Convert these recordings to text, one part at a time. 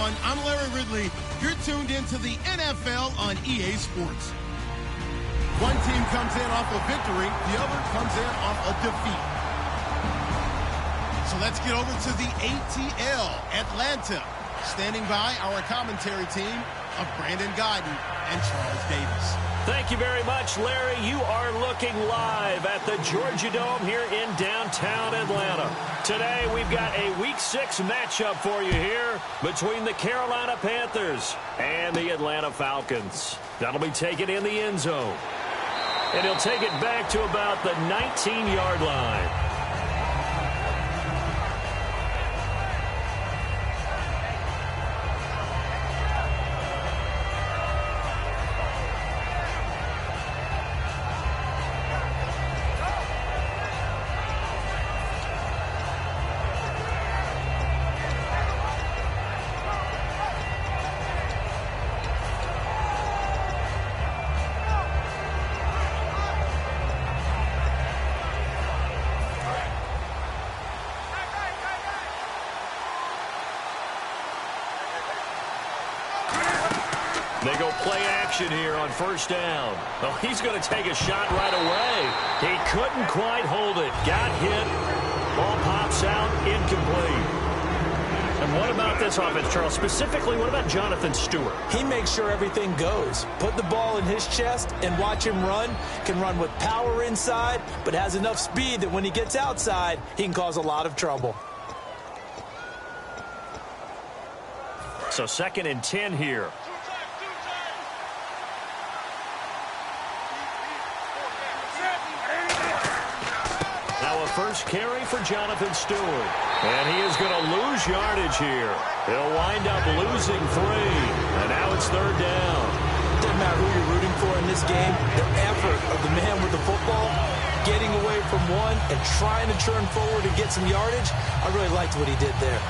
everyone. I'm Larry Ridley. You're tuned into the NFL on EA Sports. One team comes in off a victory, the other comes in off a defeat. So let's get over to the ATL, Atlanta. Standing by our commentary team of Brandon Godden and Charles Davis. Thank you very much, Larry. You are looking live at the Georgia Dome here in downtown Atlanta. Today, we've got a Week 6 matchup for you here between the Carolina Panthers and the Atlanta Falcons. That'll be taken in the end zone. And he'll take it back to about the 19-yard line. They go play action here on first down. Oh, he's going to take a shot right away. He couldn't quite hold it. Got hit. Ball pops out. Incomplete. And what about this offense, Charles? Specifically, what about Jonathan Stewart? He makes sure everything goes. Put the ball in his chest and watch him run. Can run with power inside, but has enough speed that when he gets outside, he can cause a lot of trouble. So 2nd and 10 here. First carry for Jonathan Stewart. And he is going to lose yardage here. He'll wind up losing 3. And now it's 3rd down. Doesn't matter who you're rooting for in this game. The effort of the man with the football, getting away from one and trying to turn forward and get some yardage, I really liked what he did there.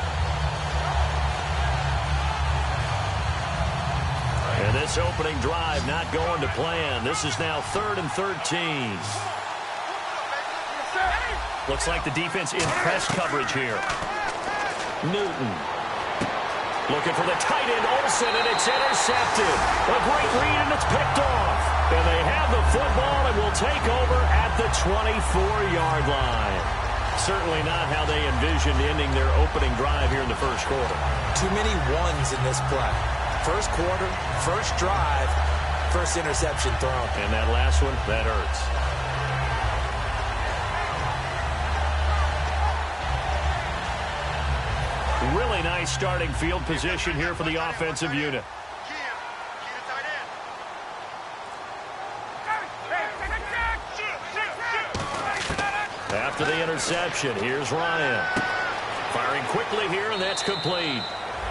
And this opening drive not going to plan. This is now 3rd and 13. Looks like the defense in press coverage here. Newton. Looking for the tight end, Olsen, and it's intercepted. A great read, and it's picked off. And they have the football and will take over at the 24-yard line. Certainly not how they envisioned ending their opening drive here in the first quarter. Too many ones in this play. First quarter, first drive, first interception thrown. And that last one, that hurts. Really nice starting field position here for the offensive unit. After the interception, here's Ryan. Firing quickly here, and that's complete.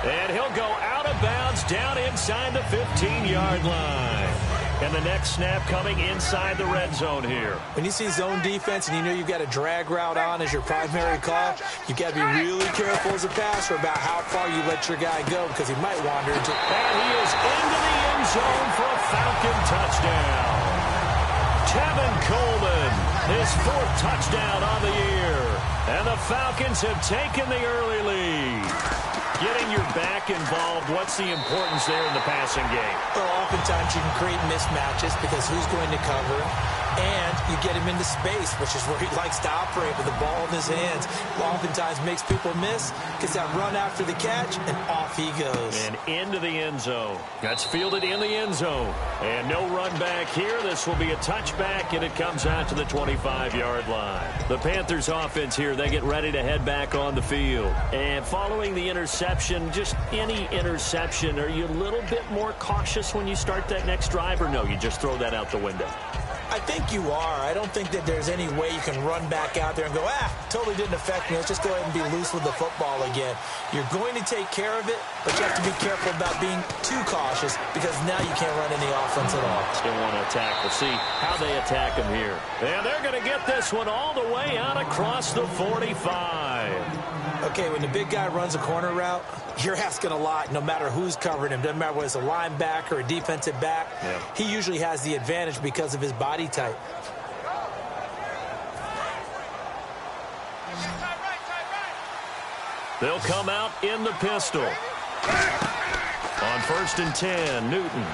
And he'll go out of bounds down inside the 15-yard line. And the next snap coming inside the red zone here. When you see zone defense and you know you've got a drag route on as your primary call, you've got to be really careful as a passer about how far you let your guy go because he might wander into... And he is into the end zone for a Falcon touchdown. Tevin Coleman, his 4th touchdown on the year. And the Falcons have taken the early lead. Getting your back involved, what's the importance there in the passing game? Well, oftentimes you can create mismatches because who's going to cover him? And you get him into space, which is where he likes to operate with the ball in his hands. Oftentimes makes people miss, gets that run after the catch, and off he goes. And into the end zone. That's fielded in the end zone. And no run back here. This will be a touchback, and it comes out to the 25-yard line. The Panthers offense here, they get ready to head back on the field. And following the interception, just any interception, are you a little bit more cautious when you start that next drive, or no, you just throw that out the window? I think you are. I don't think that there's any way you can run back out there and go, totally didn't affect me. Let's just go ahead and be loose with the football again. You're going to take care of it, but you have to be careful about being too cautious because now you can't run any offense at all. Still want to attack. We'll see how they attack him here. And they're going to get this one all the way out across the 45. Okay, when the big guy runs a corner route, you're asking a lot no matter who's covering him. Doesn't matter whether it's a linebacker or a defensive back. Yeah. He usually has the advantage because of his body type. They'll come out in the pistol. On 1st and 10, Newton.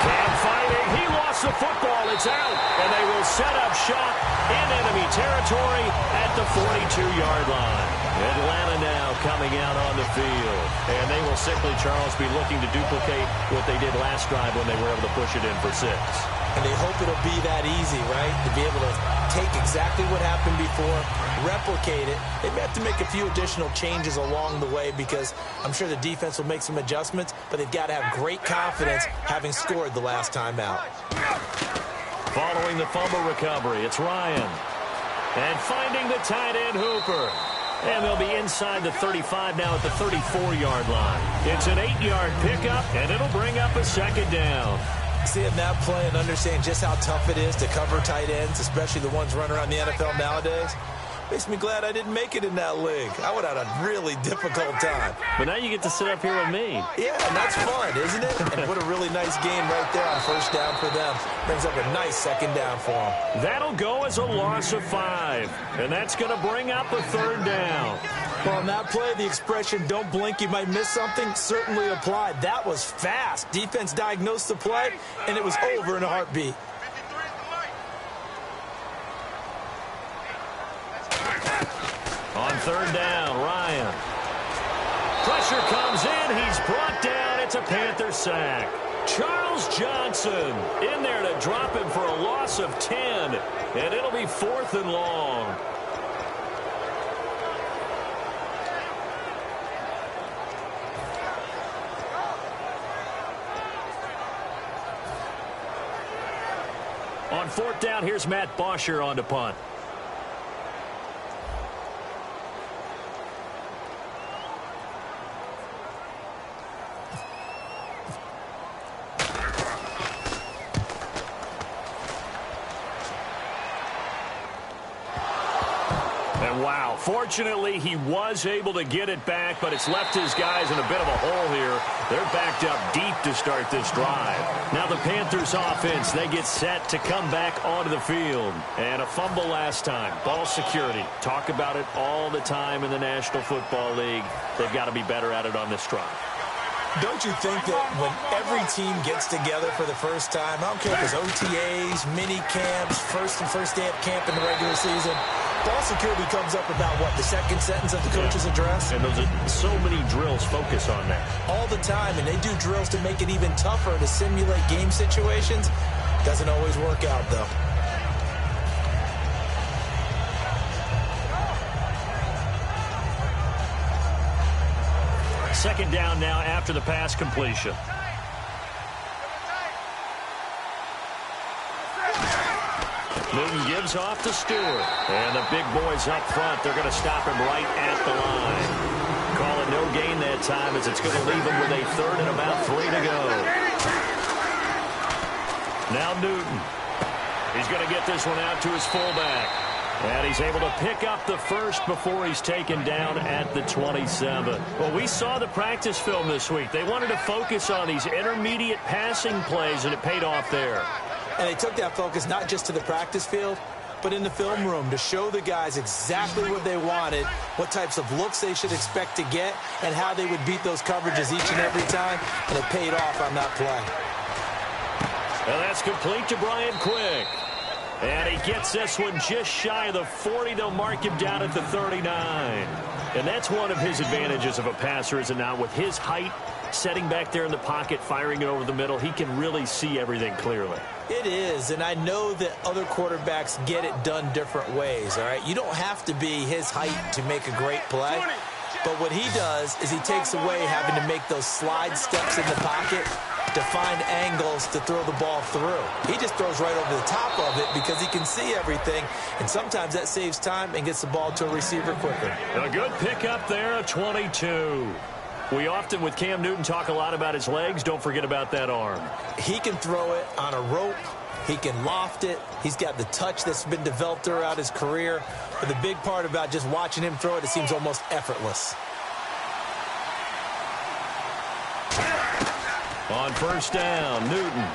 Cam fighting. He lost the football. It's out. And they will set up shop in enemy territory at the 42-yard line. Atlanta now coming out on the field. And they will simply, Charles, be looking to duplicate what they did last drive when they were able to push it in for 6. And they hope it'll be that easy, right? To be able to take exactly what happened before, replicate it. They may have to make a few additional changes along the way because I'm sure the defense will make some adjustments, but they've got to have great confidence having scored the last time out. Following the fumble recovery, it's Ryan. And finding the tight end, Hooper. And they'll be inside the 35 now at the 34-yard line. It's an 8-yard pickup, and it'll bring up a 2nd down. Seeing that play and understanding just how tough it is to cover tight ends, especially the ones running around the NFL nowadays, makes me glad I didn't make it in that league. I would have had a really difficult time. But now you get to sit up here with me. Yeah, and that's fun, isn't it? And what a really nice game right there on 1st down for them. Brings up a nice 2nd down for them. That'll go as a loss of 5. And that's going to bring up a 3rd down. Well, on that play, the expression, don't blink, you might miss something, certainly applied. That was fast. Defense diagnosed the play, and it was over in a heartbeat. On 3rd down, Ryan. Pressure comes in. He's brought down. It's a Panther sack. Charles Johnson in there to drop him for a loss of 10. And it'll be 4th and long. On 4th down, here's Matt Bosher on to punt. And wow, fortunately, he was able to get it back, but it's left his guys in a bit of a hole here. They're backed up deep to start this drive. Now the Panthers offense, they get set to come back onto the field. And a fumble last time. Ball security. Talk about it all the time in the National Football League. They've got to be better at it on this drive. Don't you think that when every team gets together for the first time, I don't care if it's OTAs, mini camps, first day of camp in the regular season, ball security comes up about what, the 2nd sentence of the coach's address? And those are so many drills focus on that. All the time, and they do drills to make it even tougher to simulate game situations. Doesn't always work out, though. Second down now after the pass completion. Newton gives off to Stewart. And the big boys up front, they're going to stop him right at the line. Call it no gain that time as it's going to leave him with a 3rd and about 3 to go. Now Newton. He's going to get this one out to his fullback. And he's able to pick up the 1st before he's taken down at the 27. Well, we saw the practice film this week. They wanted to focus on these intermediate passing plays, and it paid off there. And they took that focus not just to the practice field, but in the film room to show the guys exactly what they wanted, what types of looks they should expect to get, and how they would beat those coverages each and every time. And it paid off on that play. And that's complete to Brian Quick. And he gets this one just shy of the 40. They'll mark him down at the 39. And that's one of his advantages of a passer, is it not? With his height, setting back there in the pocket, firing it over the middle, he can really see everything clearly. It is, and I know that other quarterbacks get it done different ways, all right? You don't have to be his height to make a great play. But what he does is he takes away having to make those slide steps in the pocket to find angles to throw the ball through. He just throws right over the top of it because he can see everything, and sometimes that saves time and gets the ball to a receiver quicker. A good pickup there, a 22. We often, with Cam Newton, talk a lot about his legs. Don't forget about that arm. He can throw it on a rope. He can loft it. He's got the touch that's been developed throughout his career. But the big part about just watching him throw it, it seems almost effortless. On 1st down, Newton.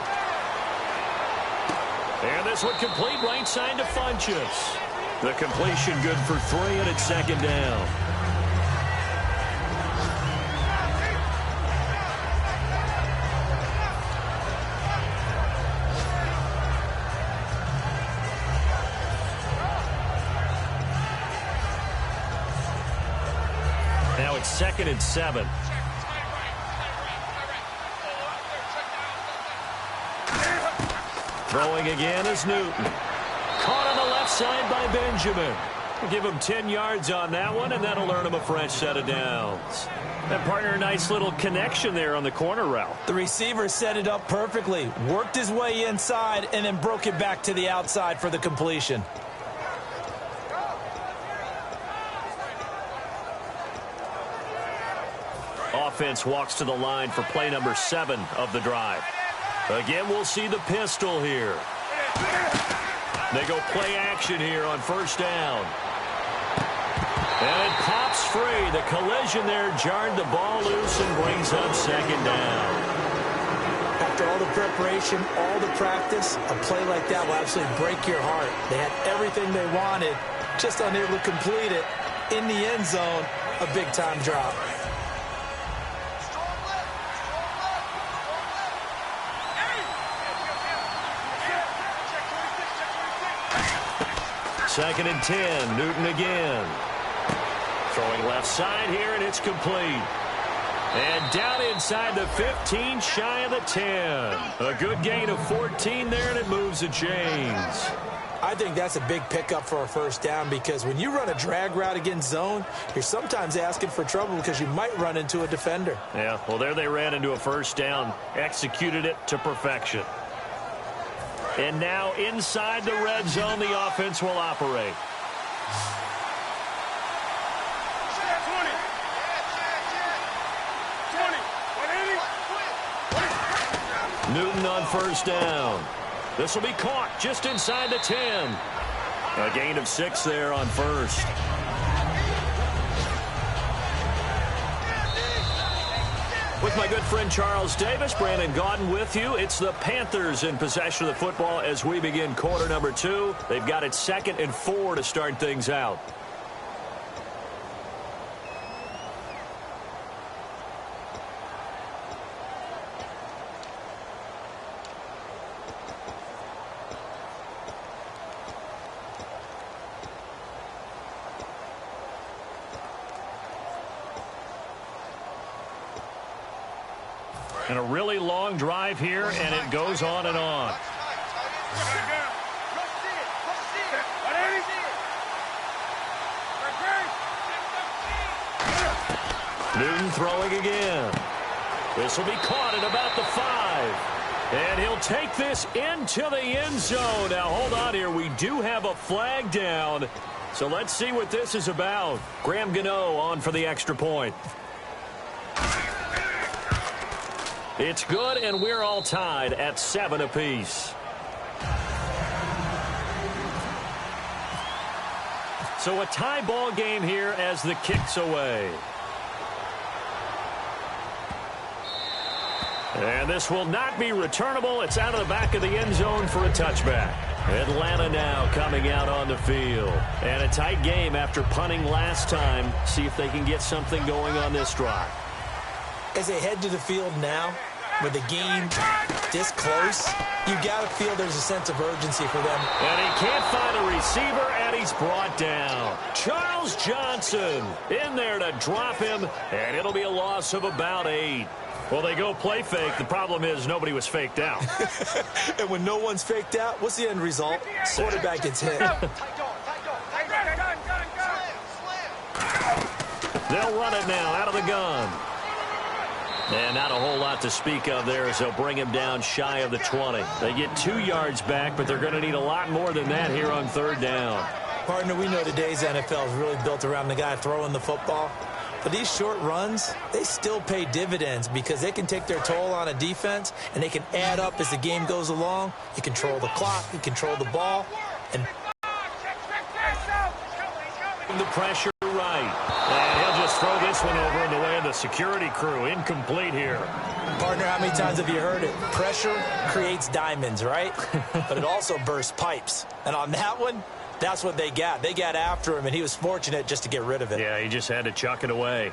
And this one complete right side to Funchess. The completion good for 3, and it's 2nd down. it's 2nd and 7. Throwing again is Newton. Caught on the left side by Benjamin. Give him 10 yards on that one, and that'll earn him a fresh set of downs. That partner, a nice little connection there on the corner route. The receiver set it up perfectly, worked his way inside, and then broke it back to the outside for the completion. Offense walks to the line for play number 7 of the drive. Again, we'll see the pistol here. They go play action here on 1st down. And it pops free. The collision there jarred the ball loose and brings up 2nd down. After all the preparation, all the practice, a play like that will absolutely break your heart. They had everything they wanted, just unable to complete it. In the end zone, a big-time drop. Second and 10, Newton again. Throwing left side here, and it's complete. And down inside the 15, shy of the 10. A good gain of 14 there, and it moves the chains. I think that's a big pickup for a 1st down, because when you run a drag route against zone, you're sometimes asking for trouble because you might run into a defender. Yeah, well, there they ran into a 1st down, executed it to perfection. And now inside the red zone, the offense will operate. Newton on 1st down. This will be caught just inside the 10. A gain of 6 there on 1st. With my good friend Charles Davis, Brandon Gaudin with you. It's the Panthers in possession of the football as we begin quarter number 2. They've got it 2nd and 4 to start things out. And a really long drive here, and it goes on and on. Newton throwing again. This will be caught at about the 5. And he'll take this into the end zone. Now, hold on here. We do have a flag down. So let's see what this is about. Graham Gano on for the extra point. It's good, and we're all tied at 7 apiece. So a tie ball game here as the kick's away. And this will not be returnable. It's out of the back of the end zone for a touchback. Atlanta now coming out on the field. And a tight game after punting last time. See if they can get something going on this drive. As they head to the field now, with the game this close, you got to feel there's a sense of urgency for them. And he can't find a receiver, and he's brought down. Charles Johnson in there to drop him, and it'll be a loss of about 8. Well, they go play fake. The problem is nobody was faked out. And when no one's faked out, what's the end result? Quarterback gets hit. They'll run it now out of the gun. And not a whole lot to speak of there as they'll bring him down shy of the 20. They get 2 yards back, but they're going to need a lot more than that here on 3rd down. Partner, we know today's NFL is really built around the guy throwing the football. But these short runs, they still pay dividends because they can take their toll on a defense, and they can add up as the game goes along. You control the clock, you control the ball, and the pressure right. And he'll just throw this one over in the way of the security crew. Incomplete here. Partner, how many times have you heard it? Pressure creates diamonds, right? But it also bursts pipes. And on that one, that's what they got. They got after him, and he was fortunate just to get rid of it. Yeah, he just had to chuck it away.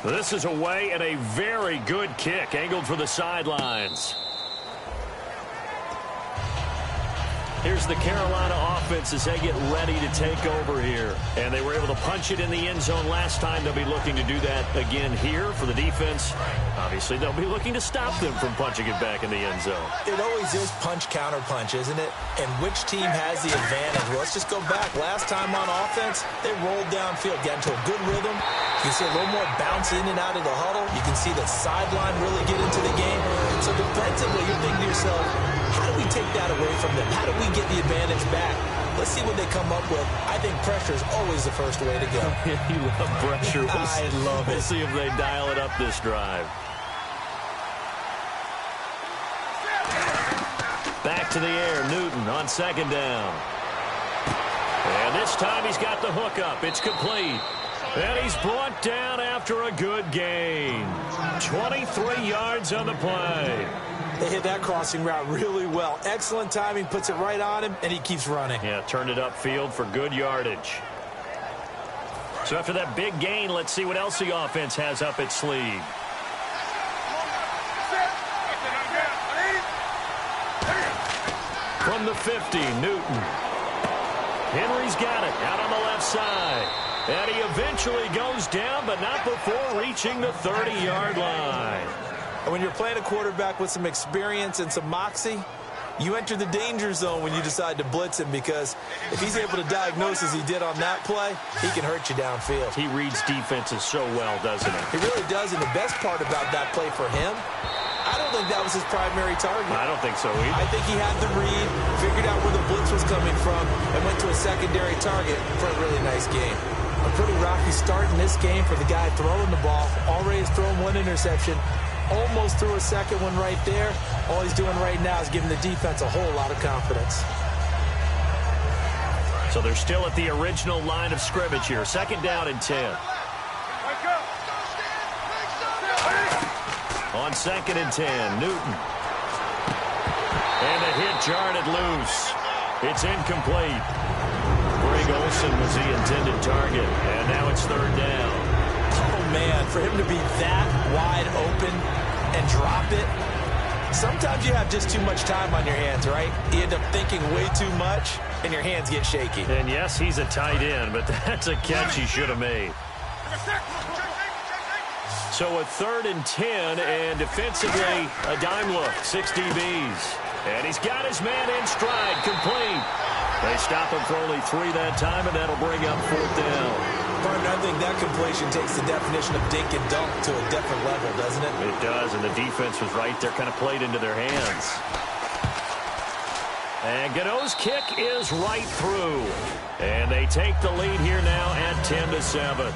This is away and a very good kick, angled for the sidelines. Here's the Carolina offense as they get ready to take over here. And they were able to punch it in the end zone last time. They'll be looking to do that again here for the defense. Obviously, they'll be looking to stop them from punching it back in the end zone. It always is punch-counter-punch, isn't it? And which team has the advantage? Well, let's just go back. Last time on offense, they rolled downfield, got into a good rhythm. You can see a little more bounce in and out of the huddle. You can see the sideline really get into the game. So defensively, you're thinking to yourself, how do we take that away from them? How do we get the advantage back? Let's see what they come up with. I think pressure is always the first way to go. You love pressure. I love it. We'll see if they dial it up this drive. Back to the air, Newton on second down. And this time he's got the hook up. It's complete. And he's brought down after a good gain. 23 yards on the play. They hit that crossing route really well. Excellent timing, puts it right on him, and he keeps running. Yeah, turned it upfield for good yardage. So after that big gain, let's see what else the offense has up its sleeve. From the 50, Newton. Henry's got it out on the left side. And he eventually goes down, but not before reaching the 30-yard line. And when you're playing a quarterback with some experience and some moxie, you enter the danger zone when you decide to blitz him, because if he's able to diagnose as he did on that play, he can hurt you downfield. He reads defenses so well, doesn't he? He really does, and the best part about that play for him, I don't think that was his primary target. I don't think so either. I think he had the read, figured out where the blitz was coming from, and went to a secondary target for a really nice game. A pretty rocky start in this game for the guy throwing the ball. Already has thrown one interception. Almost threw a second one right there. All he's doing right now is giving the defense a whole lot of confidence. So they're still at the original line of scrimmage here. Second down and 10. On second and 10, Newton. And the hit jarred it loose. It's incomplete. Greg Olsen was the intended target, and now it's third down. Oh, man, for him to be that wide open and drop it, sometimes you have just too much time on your hands, right? You end up thinking way too much, and your hands get shaky. And, yes, he's a tight end, but that's a catch he should have made. So a third and 10, and defensively, a dime look, 6 DBs. And he's got his man in stride, complete. They stop him for only 3 that time, and that'll bring up fourth down. Partner, I think that completion takes the definition of dink and dunk to a different level, doesn't it? It does, and the defense was right there, kind of played into their hands. And Gano's kick is right through. And they take the lead here now at 10-7.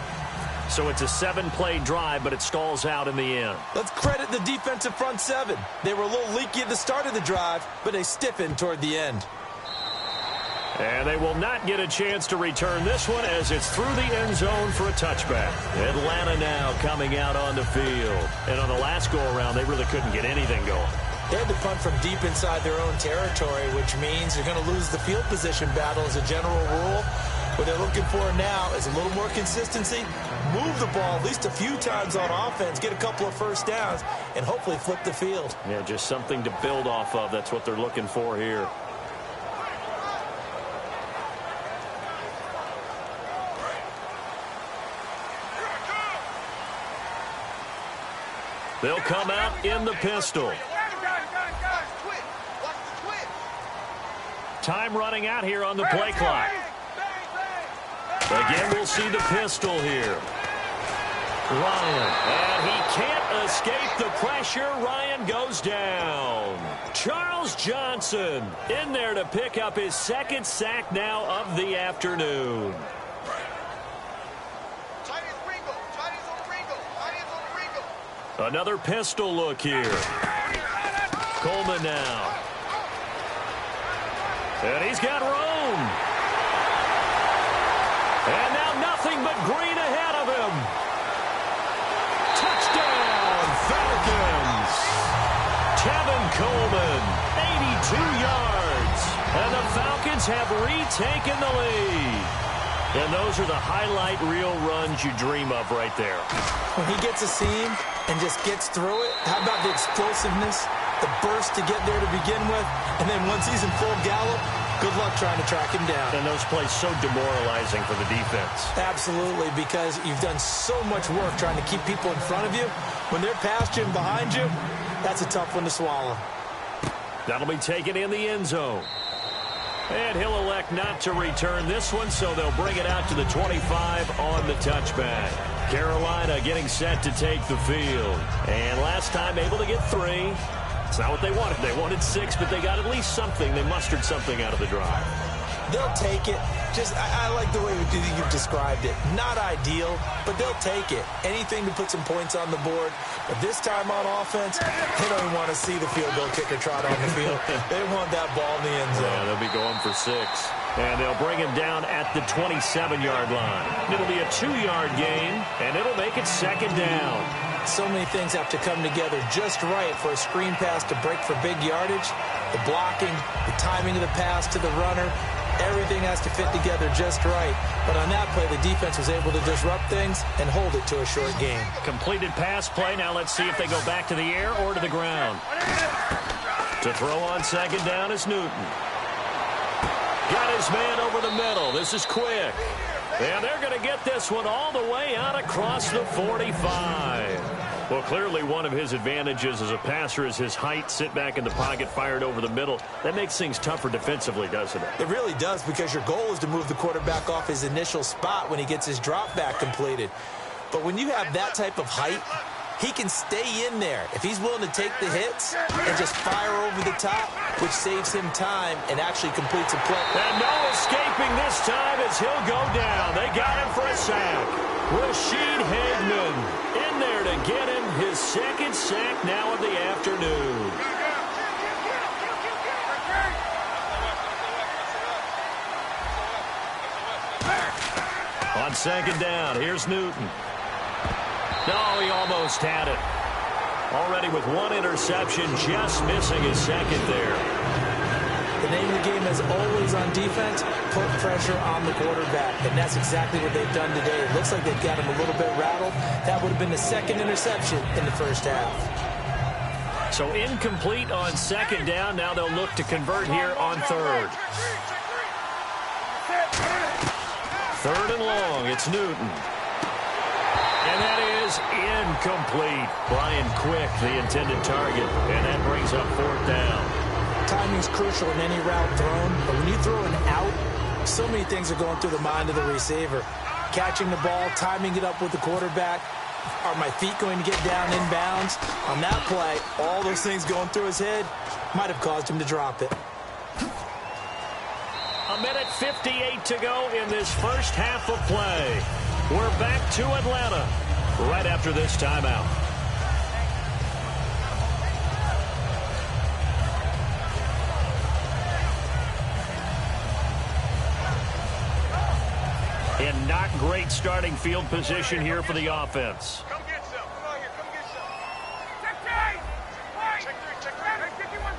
So it's a 7-play drive, but it stalls out in the end. Let's credit the defensive front 7. They were a little leaky at the start of the drive, but they stiffened toward the end. And they will not get a chance to return this one as it's through the end zone for a touchback. Atlanta now coming out on the field. And on the last go-around, they really couldn't get anything going. They had to punt from deep inside their own territory, which means they're going to lose the field position battle as a general rule. What they're looking for now is a little more consistency, move the ball at least a few times on offense, get a couple of first downs, and hopefully flip the field. Yeah, just something to build off of. That's what they're looking for here. They'll come out in the pistol. Time running out here on the play clock. Again, we'll see the pistol here. Ryan, and he can't escape the pressure. Ryan goes down. Charles Johnson in there to pick up his second sack now of the afternoon. Another pistol look here. Coleman now. And he's got room. And now nothing but green ahead of him. Touchdown, Falcons. Tevin Coleman, 82 yards. And the Falcons have retaken the lead. And those are the highlight reel runs you dream of right there. When he gets a seam and just gets through it, how about the explosiveness, the burst to get there to begin with, and then once he's in full gallop, Good luck trying to track him down. And those plays so demoralizing for the defense. Absolutely, because you've done so much work trying to keep people in front of you. When they're past you and behind you, that's a tough one to swallow. That'll be taken in the end zone. And he'll elect not to return this one, so they'll bring it out to the 25 on the touchback. Carolina getting set to take the field. And last time able to get 3. It's not what they wanted. They wanted 6, but they got at least something. They mustered something out of the drive. They'll take it. I like the way you've described it. Not ideal, but they'll take it. Anything to put some points on the board. But this time on offense, they don't even want to see the field goal kicker trot on the field. They want that ball in the end zone. Yeah, they'll be going for 6. And they'll bring him down at the 27-yard line. It'll be a 2-yard gain, and it'll make it 2nd down. So many things have to come together just right for a screen pass to break for big yardage. The blocking, the timing of the pass to the runner, everything has to fit together just right. But on that play, the defense was able to disrupt things and hold it to a short gain. Completed pass play. Now let's see if they go back to the air or to the ground. To throw on 2nd down is Newton. Got his man over the middle. This is quick. And they're going to get this one all the way out across the 45. Well, clearly one of his advantages as a passer is his height. Sit back in the pocket, fired over the middle. That makes things tougher defensively, doesn't it? It really does, because your goal is to move the quarterback off his initial spot when he gets his drop back completed. But when you have that type of height, he can stay in there if he's willing to take the hits and just fire over the top, which saves him time and actually completes a play. And no escaping this time as he'll go down. They got him for a sack. Rashid Hagman in there to get him his 2nd sack now of the afternoon. On 2nd down, here's Newton. No, he almost had it. Already with 1 interception, just missing his 2nd there. The name of the game is always on defense, put pressure on the quarterback. And that's exactly what they've done today. It looks like they've got him a little bit rattled. That would have been the 2nd interception in the first half. So incomplete on 2nd down. Now they'll look to convert here on 3rd. 3rd and long. It's Newton. And that is incomplete. Brian Quick, the intended target. And that brings up 4th down. Timing's crucial in any route thrown, but when you throw an out, so many things are going through the mind of the receiver. Catching the ball, timing it up with the quarterback. Are my feet going to get down inbounds? On that play, all those things going through his head might have caused him to drop it. 1:58 to go in this first half of play. We're back to Atlanta right after this timeout. And not great starting field position here for the offense. Come get some. Come on here. Come get some. Check tight. Check 3. Check 3. 51.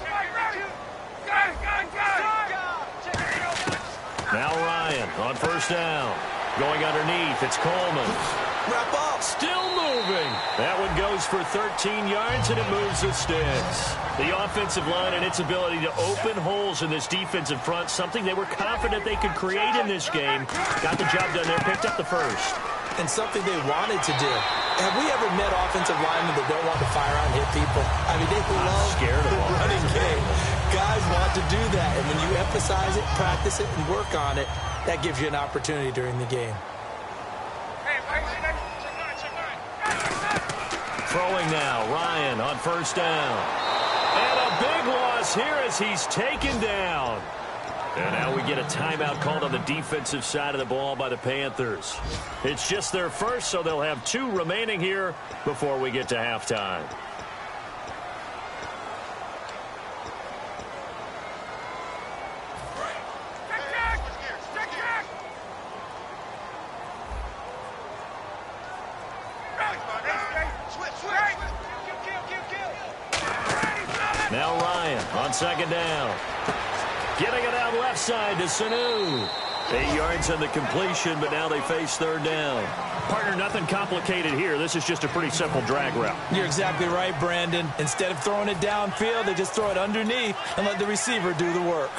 Now Ryan on 1st down. Going underneath. It's Coleman. Wrap up. Still moving. That one goes for 13 yards, and it moves the sticks. The offensive line and its ability to open holes in this defensive front, something they were confident they could create in this game. Got the job done there, picked up the 1st. And something they wanted to do. Have we ever met offensive linemen that don't want to fire on hit people? I mean, they love the running game. Guys want to do that, and when you emphasize it, practice it, and work on it, that gives you an opportunity during the game. Throwing now, Ryan on 1st down. And a big loss here as he's taken down. And now we get a timeout called on the defensive side of the ball by the Panthers. It's just their first, so they'll have 2 remaining here before we get to halftime. Now Ryan on 2nd down. Getting it out left side to Sanu. 8 yards on the completion, but now they face 3rd down. Partner, nothing complicated here. This is just a pretty simple drag route. You're exactly right, Brandon. Instead of throwing it downfield, they just throw it underneath and let the receiver do the work.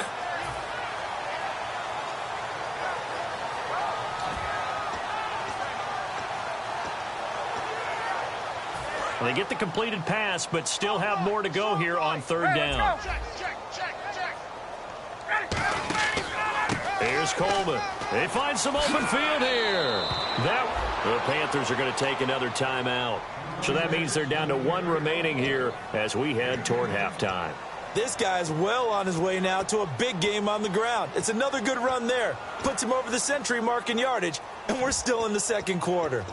They get the completed pass, but still have more to go here on third down. Here's Coleman. They find some open field here. The Panthers are going to take another timeout. So that means they're down to one remaining here as we head toward halftime. This guy's well on his way now to a big game on the ground. It's another good run there. Puts him over the century mark in yardage, and we're still in the second quarter.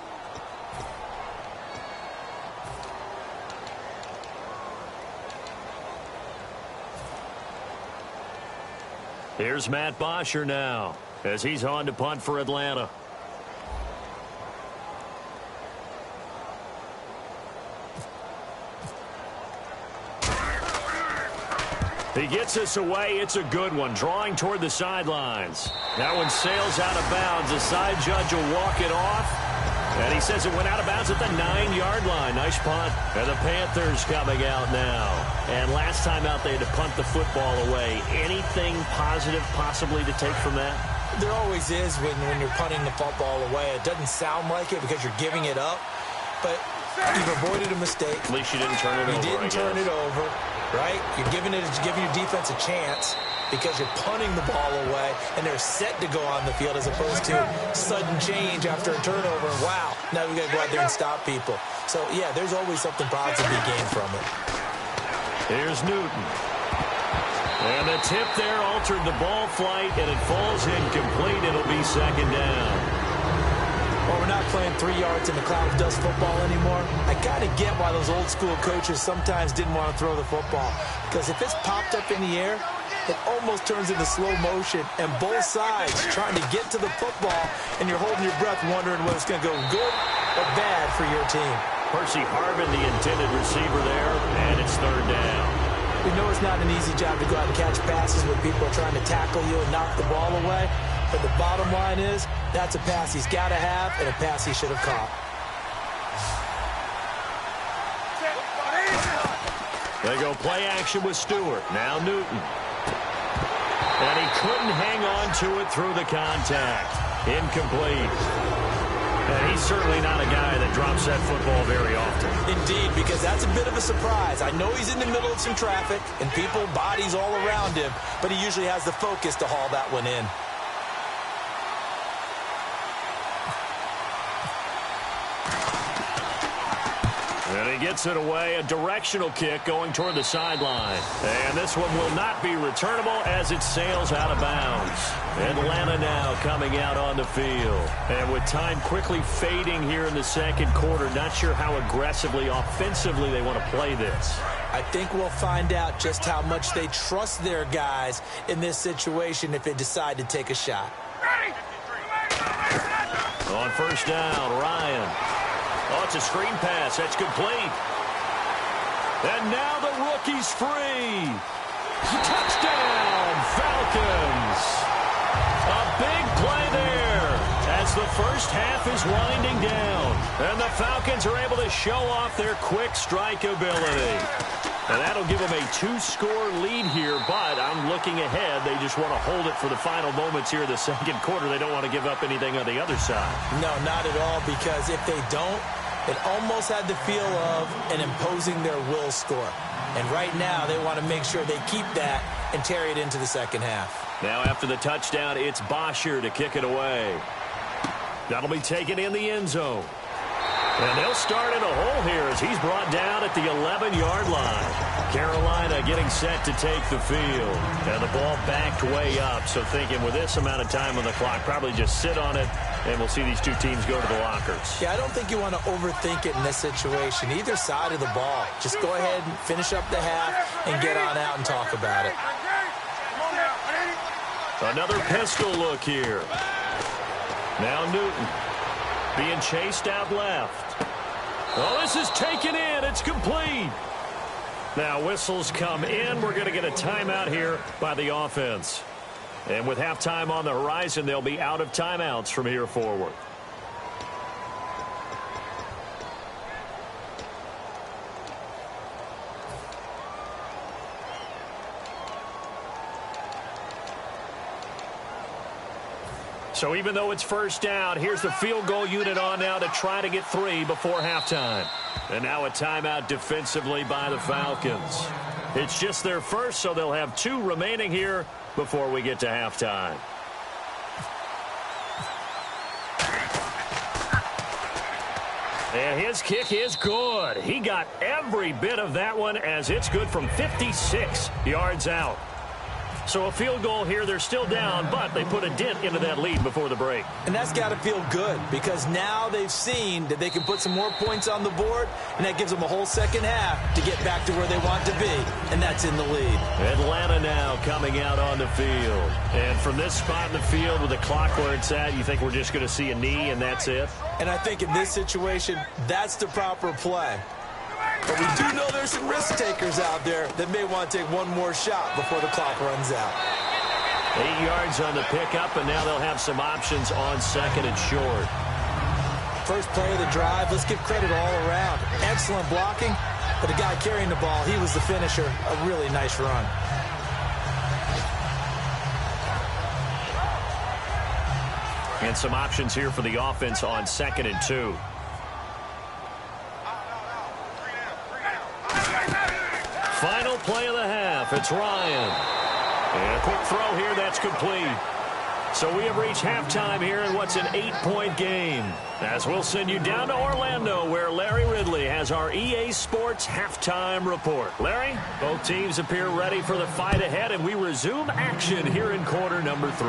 Here's Matt Bosher now as he's on to punt for Atlanta. He gets us away. It's a good one, drawing toward the sidelines. That one sails out of bounds. The side judge will walk it off. And he says it went out of bounds at the 9-yard line. Nice punt. And the Panthers coming out now. And last time out, they had to punt the football away. Anything positive possibly to take from that? There always is when you're punting the football away. It doesn't sound like it because you're giving it up. But you've avoided a mistake. At least you didn't turn it over. You didn't turn it over, right? You're giving your defense a chance because you're punting the ball away, and they're set to go on the field as opposed to sudden change after a turnover. And wow, now we got to go out there and stop people. So, yeah, there's always something positive to be gained from it. Here's Newton. And the tip there altered the ball flight, and it falls incomplete. It'll be second down. Well, we're not playing 3 yards in the cloud of dust football anymore. I kind of get why those old school coaches sometimes didn't want to throw the football. Because if it's popped up in the air, it almost turns into slow motion. And both sides trying to get to the football, and you're holding your breath wondering whether it's going to go good or bad for your team. Percy Harvin, the intended receiver there, and it's third down. We know it's not an easy job to go out and catch passes when people are trying to tackle you and knock the ball away. But the bottom line is, that's a pass he's got to have and a pass he should have caught. They go play action with Stewart. Now Newton. And he couldn't hang on to it through the contact. Incomplete. And he's certainly not a guy that drops that football very often. Indeed, because that's a bit of a surprise. I know he's in the middle of some traffic and people, bodies all around him, but he usually has the focus to haul that one in. And he gets it away, a directional kick going toward the sideline. And this one will not be returnable as it sails out of bounds. Atlanta now coming out on the field. And with time quickly fading here in the second quarter, not sure how aggressively, offensively they want to play this. I think we'll find out just how much they trust their guys in this situation if they decide to take a shot. On first down, Ryan. Oh, it's a screen pass. That's complete. And now the rookie's free. Touchdown, Falcons. A big play there as the first half is winding down. And the Falcons are able to show off their quick strike ability. And that'll give them a 2-score lead here, but I'm looking ahead. They just want to hold it for the final moments here in the second quarter. They don't want to give up anything on the other side. No, not at all, because if they don't, it almost had the feel of an imposing their will score. And right now, they want to make sure they keep that and carry it into the second half. Now after the touchdown, it's Bosher to kick it away. That'll be taken in the end zone. And they'll start in a hole here as he's brought down at the 11-yard line. Carolina getting set to take the field. And the ball backed way up, so thinking with this amount of time on the clock, probably just sit on it, and we'll see these two teams go to the lockers. Yeah, I don't think you want to overthink it in this situation. Either side of the ball. Just go ahead and finish up the half and get on out and talk about it. Another pistol look here. Now Newton being chased out left. Oh, this is taken in. It's complete. Now whistles come in. We're going to get a timeout here by the offense. And with halftime on the horizon, they'll be out of timeouts from here forward. So even though it's first down, here's the field goal unit on now to try to get 3 before halftime. And now a timeout defensively by the Falcons. It's just their first, so they'll have 2 remaining here before we get to halftime. And his kick is good. He got every bit of that one as it's good from 56 yards out. So a field goal here, they're still down, but they put a dent into that lead before the break. And that's got to feel good because now they've seen that they can put some more points on the board, and that gives them a whole second half to get back to where they want to be, and that's in the lead. Atlanta now coming out on the field. And from this spot in the field with the clock where it's at, you think we're just going to see a knee and that's it? And I think in this situation, that's the proper play. But we do know there's some risk takers out there that may want to take one more shot before the clock runs out. 8 yards on the pickup, and now they'll have some options on second and short. First play of the drive, let's give credit all around. Excellent blocking, but the guy carrying the ball, he was the finisher. A really nice run. And some options here for the offense on second and 2. Final play of the half. It's Ryan. And a quick throw here. That's complete. So we have reached halftime here in what's an 8-point game. As we'll send you down to Orlando, where Larry Ridley has our EA Sports halftime report. Larry, both teams appear ready for the fight ahead, and we resume action here in quarter number 3.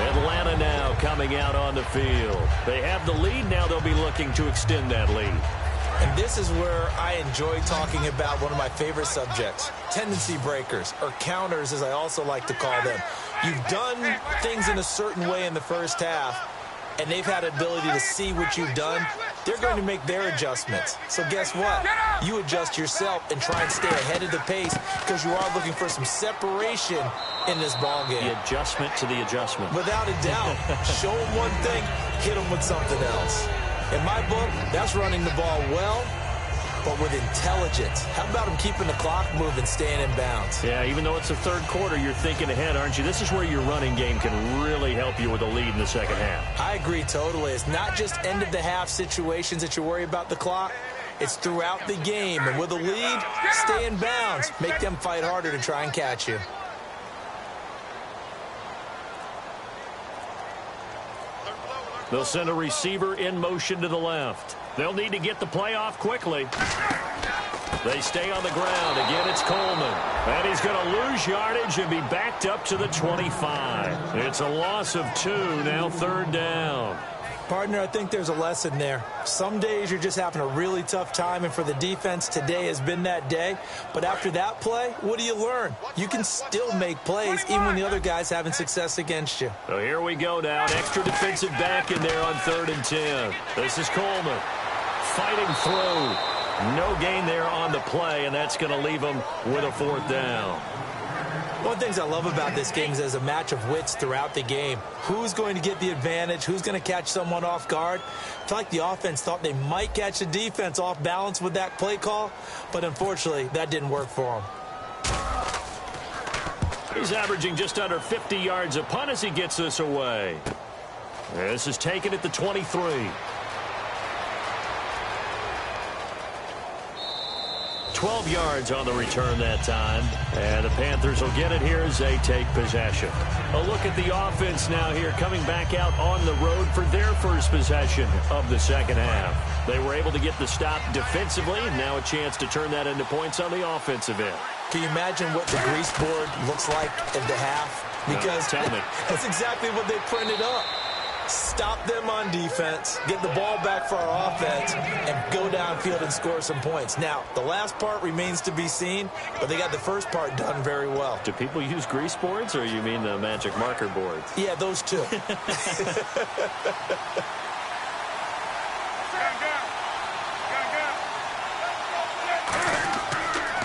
Atlanta now coming out on the field. They have the lead. Now they'll be looking to extend that lead. And this is where I enjoy talking about one of my favorite subjects, tendency breakers, or counters as I also like to call them. You've done things in a certain way in the first half, and they've had an ability to see what you've done. They're going to make their adjustments. So guess what? You adjust yourself and try and stay ahead of the pace because you are looking for some separation in this ball game. The adjustment to the adjustment. Without a doubt. Show them one thing, hit them with something else. In my book, that's running the ball well, but with intelligence. How about them keeping the clock moving, staying in bounds? Yeah, even though it's the third quarter, you're thinking ahead, aren't you? This is where your running game can really help you with a lead in the second half. I agree totally. It's not just end-of-the-half situations that you worry about the clock. It's throughout the game. And with a lead, stay in bounds. Make them fight harder to try and catch you. They'll send a receiver in motion to the left. They'll need to get the play off quickly. They stay on the ground. Again, it's Coleman. And he's going to lose yardage and be backed up to the 25. It's a loss of 2, now third down. Partner, I think there's a lesson there. Some days you're just having a really tough time, and for the defense, today has been that day. But after that play, what do you learn? You can still make plays even when the other guy's having success against you. So here we go now. An extra defensive back in there on 3rd and 10. This is Coleman fighting through. No gain there on the play, and that's going to leave him with a 4th down. One of the things I love about this game is there's a match of wits throughout the game. Who's going to get the advantage? Who's going to catch someone off guard? I feel like the offense thought they might catch the defense off balance with that play call, but unfortunately, that didn't work for him. He's averaging just under 50 yards a punt as he gets this away. This is taken at the 23. 12 yards on the return that time. And the Panthers will get it here as they take possession. A look at the offense now here coming back out on the road for their first possession of the second half. They were able to get the stop defensively, and now a chance to turn that into points on the offensive end. Can you imagine what the grease board looks like at the half? Because tell me. That's exactly what they printed up. Stop them on defense, get the ball back for our offense, and go downfield and score some points. Now, the last part remains to be seen, but they got the first part done very well. Do people use grease boards, or you mean the magic marker boards? Yeah, those two.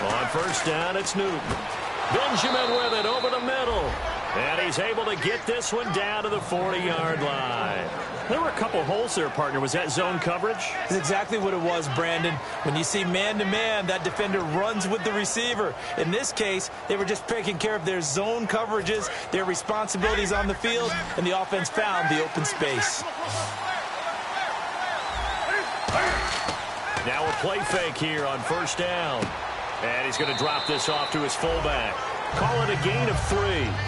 On first down, it's Newton. Benjamin with it over the middle. And he's able to get this one down to the 40-yard line. There were a couple holes there, partner. Was that zone coverage? That's exactly what it was, Brandon. When you see man-to-man, that defender runs with the receiver. In this case, they were just taking care of their zone coverages, their responsibilities on the field, and the offense found the open space. Now a play fake here on first down. And he's going to drop this off to his fullback. Call it a gain of 3,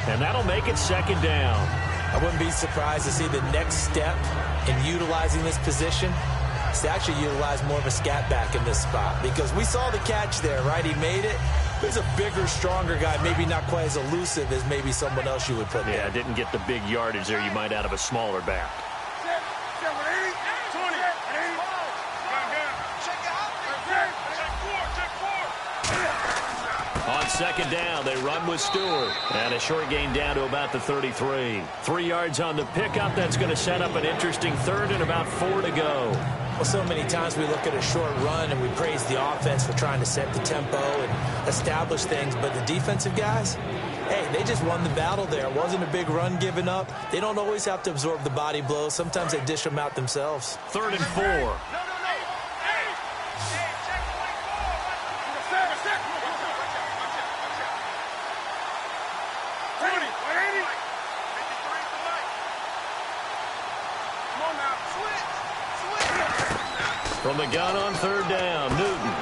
and that'll make it second down. I wouldn't be surprised to see the next step in utilizing this position is to actually utilize more of a scat back in this spot, because we saw the catch there, right? He made it. He's a bigger, stronger guy, maybe not quite as elusive as maybe someone else you would put there. Yeah, didn't get the big yardage there you might out of a smaller back. On second down, they run with Stewart. And a short gain down to about the 33. 3 yards on the pickup. That's going to set up an interesting third and about 4 to go. Well, so many times we look at a short run and we praise the offense for trying to set the tempo and establish things. But the defensive guys, hey, they just won the battle there. It wasn't a big run given up. They don't always have to absorb the body blows. Sometimes they dish them out themselves. 3rd and 4. From the gun on 3rd down, Newton.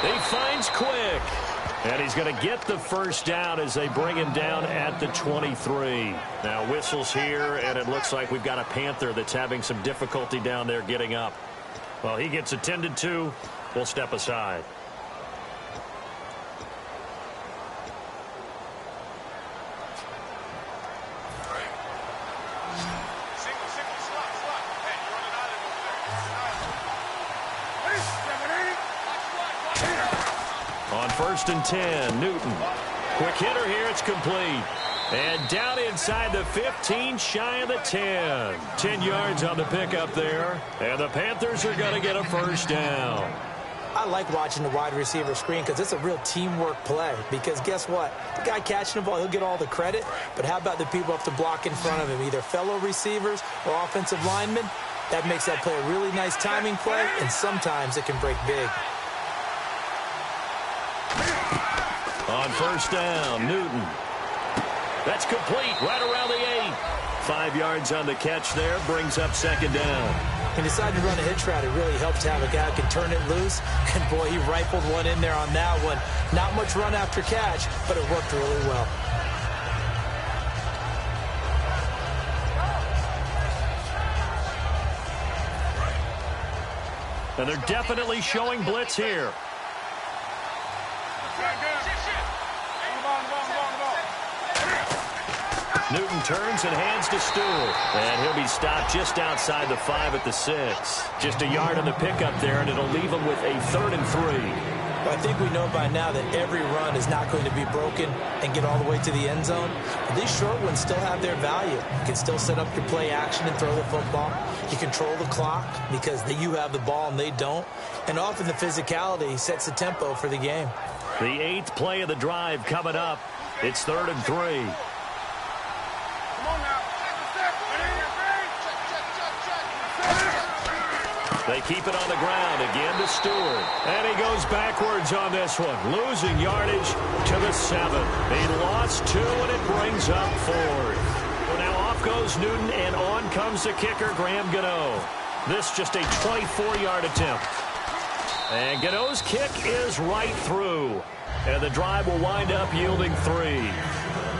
He finds Quick. And he's going to get the first down as they bring him down at the 23. Now whistles here, and it looks like we've got a Panther that's having some difficulty down there getting up. Well, he gets attended to. We'll step aside. On 1st and 10, Newton. Quick hitter here, it's complete. And down inside the 15, shy of the 10. 10 yards on the pickup there. And the Panthers are going to get a first down. I like watching the wide receiver screen because it's a real teamwork play. Because guess what? The guy catching the ball, he'll get all the credit. But how about the people up to block in front of him, either fellow receivers or offensive linemen? That makes that play a really nice timing play, and sometimes it can break big. On 1st down, Newton. That's complete right around the 8. 5 yards on the catch there, brings up second down. He decided to run a hitch route. It really helps to have a guy who can turn it loose. And, boy, he rifled one in there on that one. Not much run after catch, but it worked really well. And they're definitely showing blitz here. Newton turns and hands to Stewart. And he'll be stopped just outside the 5 at the 6. Just a yard on the pickup there, and it'll leave him with a 3rd and 3. Well, I think we know by now that every run is not going to be broken and get all the way to the end zone. But these short ones still have their value. You can still set up your play action and throw the football. You control the clock because you have the ball and they don't. And often the physicality sets the tempo for the game. The 8th play of the drive coming up. It's 3rd and 3. They keep it on the ground again to Stewart. And he goes backwards on this one, losing yardage to the 7. He lost 2, and it brings up 4th. Well, now off goes Newton, and on comes the kicker, Graham Gano. This just a 24-yard attempt. And Gano's kick is right through. And the drive will wind up yielding 3.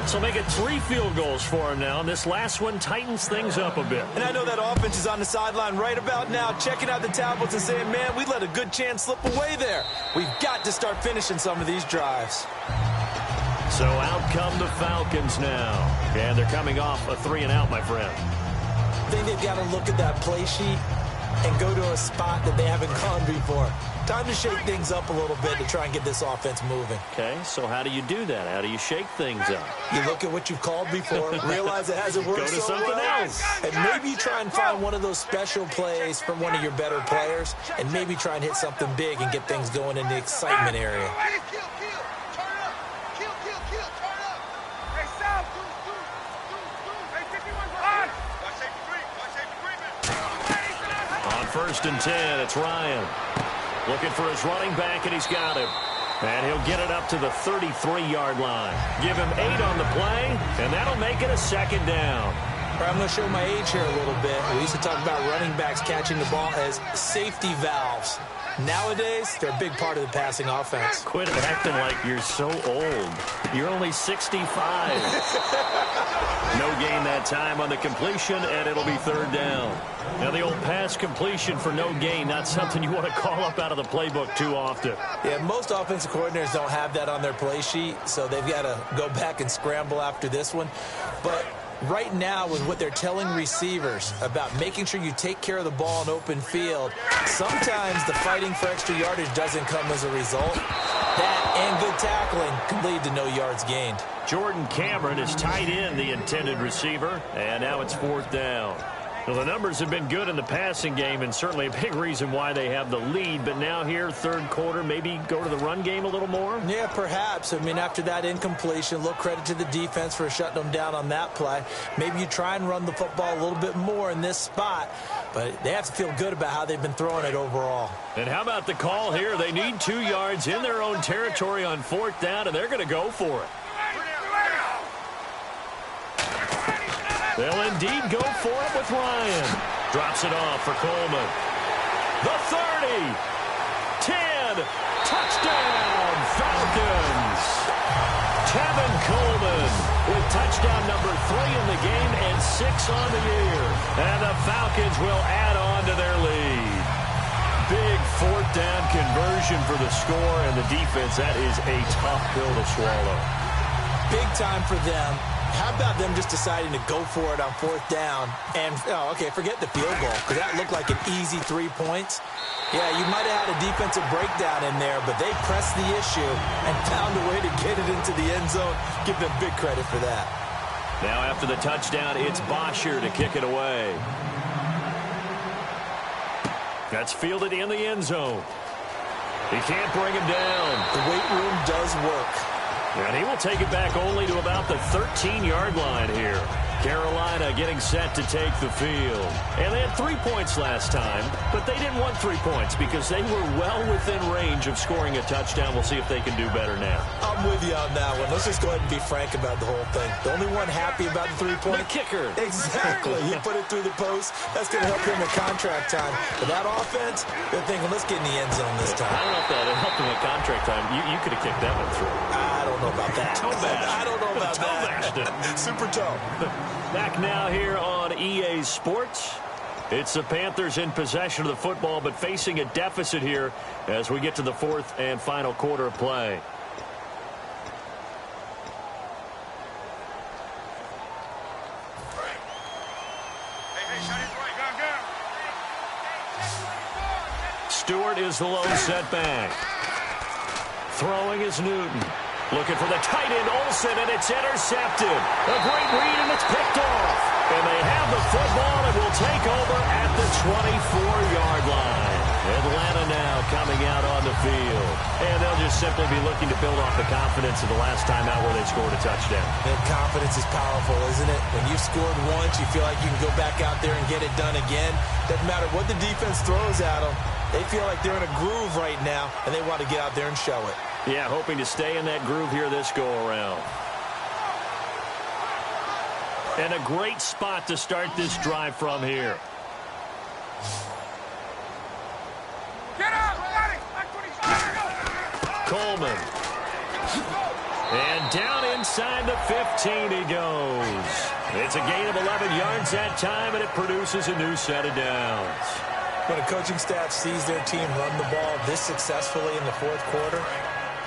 So make it 3 field goals for him now, and this last one tightens things up a bit. And I know that offense is on the sideline right about now, checking out the tablets and saying, man, we let a good chance slip away there. We've got to start finishing some of these drives. So out come the Falcons now. And they're coming off a 3-and-out, my friend. I think they've got to look at that play sheet and go to a spot that they haven't gone before. Time to shake things up a little bit to try and get this offense moving. Okay, so how do you do that? How do you shake things up? You look at what you've called before, realize it hasn't worked Go to so something well, else. and maybe you try and find one of those special plays from one of your better players, and maybe try and hit something big and get things going in the excitement area. 1st and 10. It's Ryan. Looking for his running back, and he's got him. And he'll get it up to the 33-yard line. Give him 8 on the play, and that'll make it a 2nd down. I'm going to show my age here a little bit. We used to talk about running backs catching the ball as safety valves. Nowadays, they're a big part of the passing offense. Quit acting like you're so old. You're only 65. No gain that time on the completion, and it'll be 3rd down. Now, the old pass completion for no gain, not something you want to call up out of the playbook too often. Yeah, most offensive coordinators don't have that on their play sheet, so they've got to go back and scramble after this one. But right now, with what they're telling receivers about making sure you take care of the ball in open field, sometimes the fighting for extra yardage doesn't come as a result. That and good tackling can lead to no yards gained. Jordan Cameron is tight end, the intended receiver, and now it's 4th down. Well, the numbers have been good in the passing game, and certainly a big reason why they have the lead. But now here, 3rd quarter, maybe go to the run game a little more? Yeah, perhaps. I mean, after that incompletion, a little credit to the defense for shutting them down on that play. Maybe you try and run the football a little bit more in this spot, but they have to feel good about how they've been throwing it overall. And how about the call here? They need 2 yards in their own territory on 4th down, and they're going to go for it. They'll indeed go for it with Ryan. Drops it off for Coleman. The 30. 10. Touchdown, Falcons. Tevin Coleman with touchdown number 3 in the game and 6 on the year. And the Falcons will add on to their lead. Big 4th down conversion for the score, and the defense, that is a tough pill to swallow. Big time for them. How about them just deciding to go for it on 4th down? And, forget the field goal, because that looked like an easy 3 points. Yeah, you might have had a defensive breakdown in there, but they pressed the issue and found a way to get it into the end zone. Give them big credit for that. Now after the touchdown, it's Bosher to kick it away. That's fielded in the end zone. He can't bring him down. The weight room does work. And he will take it back only to about the 13-yard line here. Carolina getting set to take the field. And they had 3 points last time, but they didn't want 3 points because they were well within range of scoring a touchdown. We'll see if they can do better now. I'm with you on that one. Let's just go ahead and be frank about the whole thing. The only one happy about the 3-point. The kicker. Exactly. He put it through the post. That's going to help him in contract time. But that offense, they're thinking, let's get in the end zone this time. I don't know if that helped him in contract time. You could have kicked that one through. I don't know about that. Toe bash. I don't know about that. Super toe. Back now here on EA Sports. It's the Panthers in possession of the football, but facing a deficit here as we get to the 4th and final quarter of play. Stewart is the lone setback. Throwing is Newton. Looking for the tight end, Olsen, and it's intercepted. A great read, and it's picked off. And they have the football and will take over at the 24-yard line. Atlanta now coming out on the field. And they'll just simply be looking to build off the confidence of the last time out where they scored a touchdown. And confidence is powerful, isn't it? When you've scored once, you feel like you can go back out there and get it done again. Doesn't matter what the defense throws at them. They feel like they're in a groove right now, and they want to get out there and show it. Yeah, hoping to stay in that groove here this go-around. And a great spot to start this drive from here. Get out! Coleman. And down inside the 15 he goes. It's a gain of 11 yards that time, and it produces a new set of downs. When a coaching staff sees their team run the ball this successfully in the 4th quarter,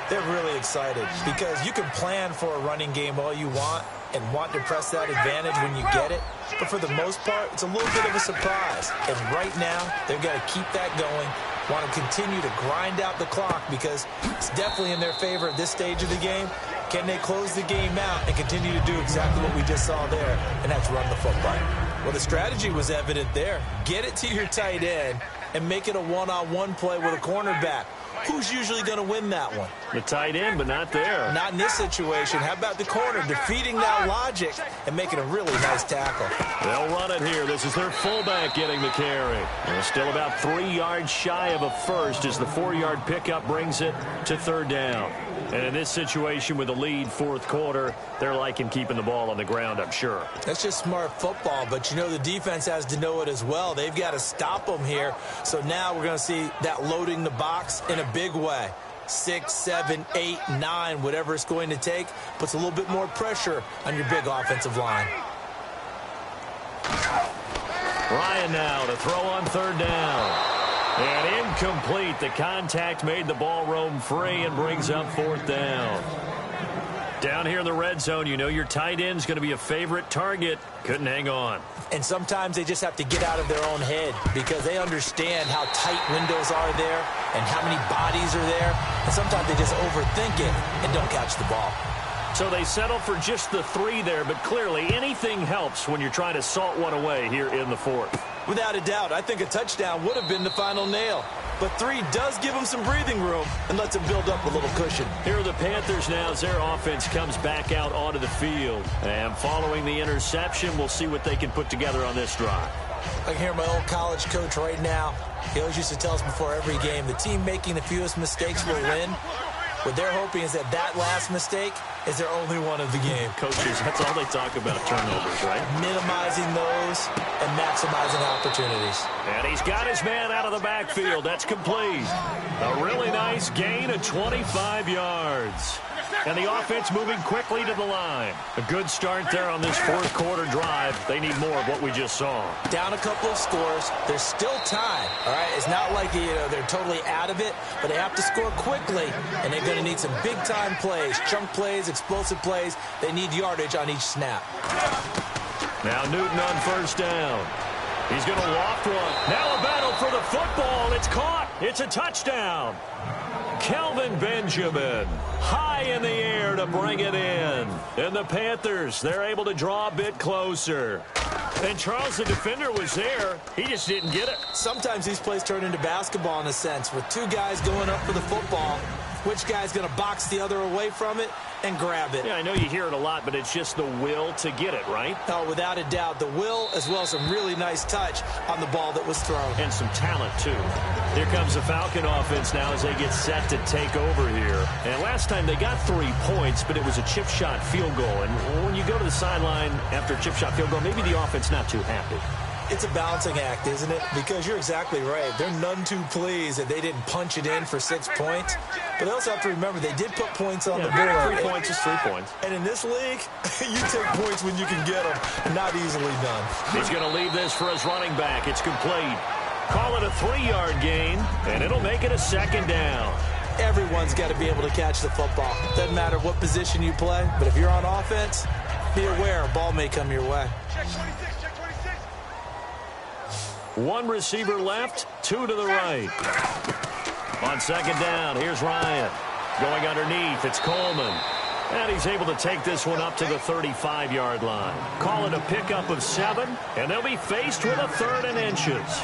they're really excited because you can plan for a running game all you want and want to press that advantage when you get it. But for the most part, it's a little bit of a surprise. And right now, they've got to keep that going, want to continue to grind out the clock because it's definitely in their favor at this stage of the game. Can they close the game out and continue to do exactly what we just saw there, and that's run the football? Well, the strategy was evident there. Get it to your tight end and make it a one-on-one play with a cornerback. Who's usually going to win that one? The tight end, but not there. Not in this situation. How about the corner defeating that logic and making a really nice tackle? They'll run it here. This is their fullback getting the carry. They're still about 3 yards shy of a first as the 4-yard pickup brings it to third down. And in this situation with the lead fourth quarter, they're liking keeping the ball on the ground, I'm sure. That's just smart football, but you know the defense has to know it as well. They've got to stop them here. So now we're going to see that loading the box in a big way. 6, 7, 8, 9, whatever it's going to take, puts a little bit more pressure on your big offensive line. Ryan now to throw on third down. And incomplete. The contact made the ball roam free and brings up fourth down. Down here in the red zone, you know your tight end's going to be a favorite target. Couldn't hang on. And sometimes they just have to get out of their own head because they understand how tight windows are there and how many bodies are there. And sometimes they just overthink it and don't catch the ball. So they settle for just the 3 there, but clearly anything helps when you're trying to salt one away here in the fourth. Without a doubt, I think a touchdown would have been the final nail. But 3 does give them some breathing room and lets them build up a little cushion. Here are the Panthers now as their offense comes back out onto the field. And following the interception, we'll see what they can put together on this drive. I can hear my old college coach right now. He always used to tell us before every game, the team making the fewest mistakes will win. What they're hoping is that last mistake is their only one of the game. Coaches, that's all they talk about, turnovers, right? Minimizing those and maximizing opportunities. And he's got his man out of the backfield. That's complete. A really nice gain of 25 yards. And the offense moving quickly to the line. A good start there on this fourth quarter drive. They need more of what we just saw. Down a couple of scores. There's still time, all right? It's not like they're totally out of it, but they have to score quickly, and they're going to need some big-time plays, chunk plays, explosive plays. They need yardage on each snap. Now Newton on first down. He's going to loft one. Now a battle for the football. It's caught. It's a touchdown. Kelvin Benjamin high in the air to bring it in. And the Panthers, they're able to draw a bit closer. And Charles, the defender, was there. He just didn't get it. Sometimes these plays turn into basketball in a sense, with 2 guys going up for the football. Which guy's going to box the other away from it and grab it? Yeah, I know you hear it a lot, but it's just the will to get it, right? Oh, without a doubt. The will, as well as some really nice touch on the ball that was thrown. And some talent, too. Here comes the Falcon offense now as they get set to take over here. And last time they got 3 points, but it was a chip shot field goal. And when you go to the sideline after a chip shot field goal, maybe the offense not too happy. It's a balancing act, isn't it? Because you're exactly right. They're none too pleased that they didn't punch it in for 6 points. But they also have to remember they did put points on the board. 3 points is 3 points. And in this league, you take points when you can get them. Not easily done. He's going to leave this for his running back. It's complete. Call it a 3-yard gain, and it'll make it a second down. Everyone's got to be able to catch the football. Doesn't matter what position you play, but if you're on offense, be aware a ball may come your way. Check 26, check 26. 1 receiver left, 2 to the right. On second down, here's Ryan. Going underneath, it's Coleman. And he's able to take this one up to the 35-yard line. Call it a pickup of 7, and they'll be faced with a 3rd and inches.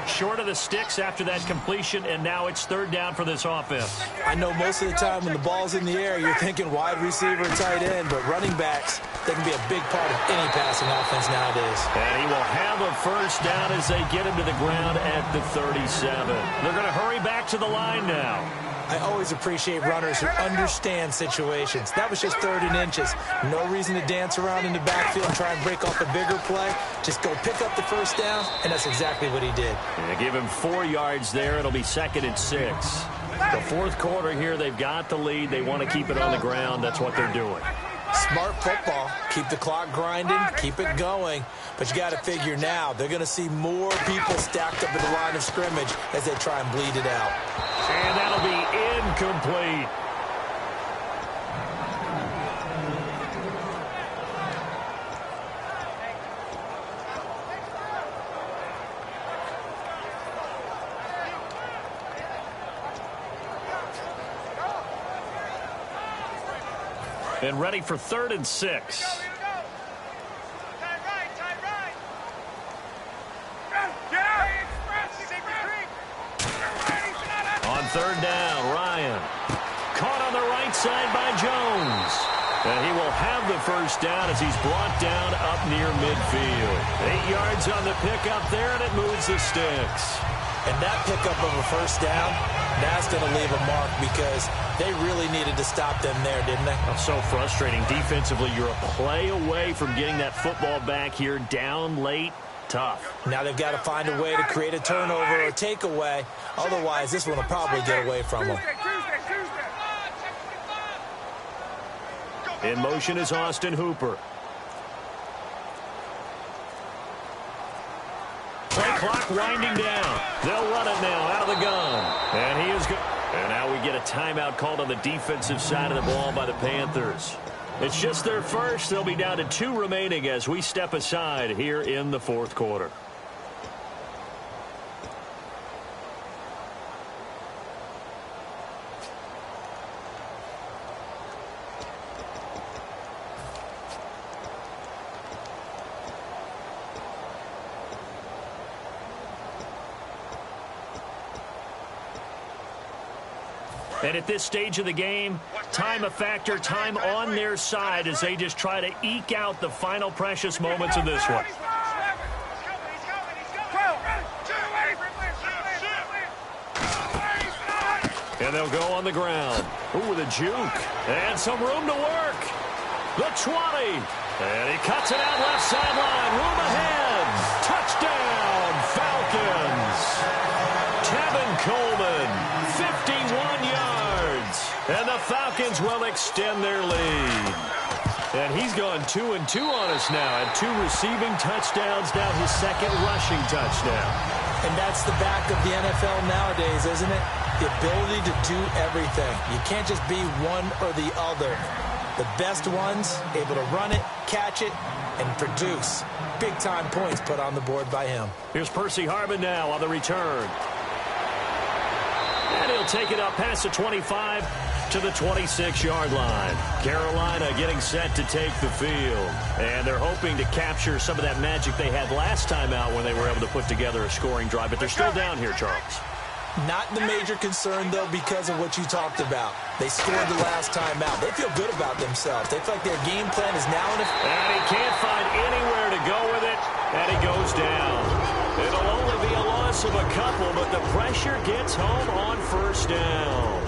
Short of the sticks after that completion, and now it's 3rd down for this offense. I know most of the time when the ball's in the air, you're thinking wide receiver and tight end, but running backs, they can be a big part of any passing offense nowadays. And he will have a first down as they get him to the ground at the 37. They're going to hurry back to the line now. I always appreciate runners who understand situations. That was just 3rd and inches. No reason to dance around in the backfield and try and break off a bigger play. Just go pick up the first down, and that's exactly what he did. And they give him 4 yards there. It'll be 2nd and 6. The fourth quarter here, they've got the lead. They want to keep it on the ground. That's what they're doing. Smart football. Keep the clock grinding. Keep it going. But you got to figure now, they're going to see more people stacked up at the line of scrimmage as they try and bleed it out. And that'll be incomplete. And ready for 3rd and 6. Time right. Yeah. On 3rd down, Ryan. Caught on side by Jones. And he will have the first down as he's brought down up near midfield. 8 yards on the pickup there, and it moves the sticks. And that pickup of a first down, that's going to leave a mark because they really needed to stop them there, didn't they? Oh, so frustrating. Defensively, you're a play away from getting that football back here down late. Tough. Now they've got to find a way to create a turnover or takeaway. Otherwise, this one will probably get away from them. In motion is Austin Hooper. Play clock winding down. They'll run it now out of the gun. And he is good. And now we get a timeout called on the defensive side of the ball by the Panthers. It's just their first. They'll be down to 2 remaining as we step aside here in the fourth quarter. And at this stage of the game, time a factor, time on their side as they just try to eke out the final precious moments of this one. And they'll go on the ground. Ooh, with a juke. And some room to work. The 20. And he cuts it out left sideline. Room ahead. Touchdown, Falcons. Tevin Coleman, 51 yards. And the Falcons will extend their lead. And he's gone 2-2 on us now. Had 2 receiving touchdowns, now his 2nd rushing touchdown. And that's the back of the NFL nowadays, isn't it? The ability to do everything. You can't just be one or the other. The best ones, able to run it, catch it, and produce. Big-time points put on the board by him. Here's Percy Harvin now on the return. And he'll take it up past the 25 to the 26-yard line. Carolina getting set to take the field. And they're hoping to capture some of that magic they had last time out when they were able to put together a scoring drive. But they're still down here, Charles. Not the major concern, though, because of what you talked about. They scored the last time out. They feel good about themselves. They feel like their game plan is now in effect. And he can't find anywhere to go with it, and he goes down. It'll only be a loss of a couple, but the pressure gets home on first down.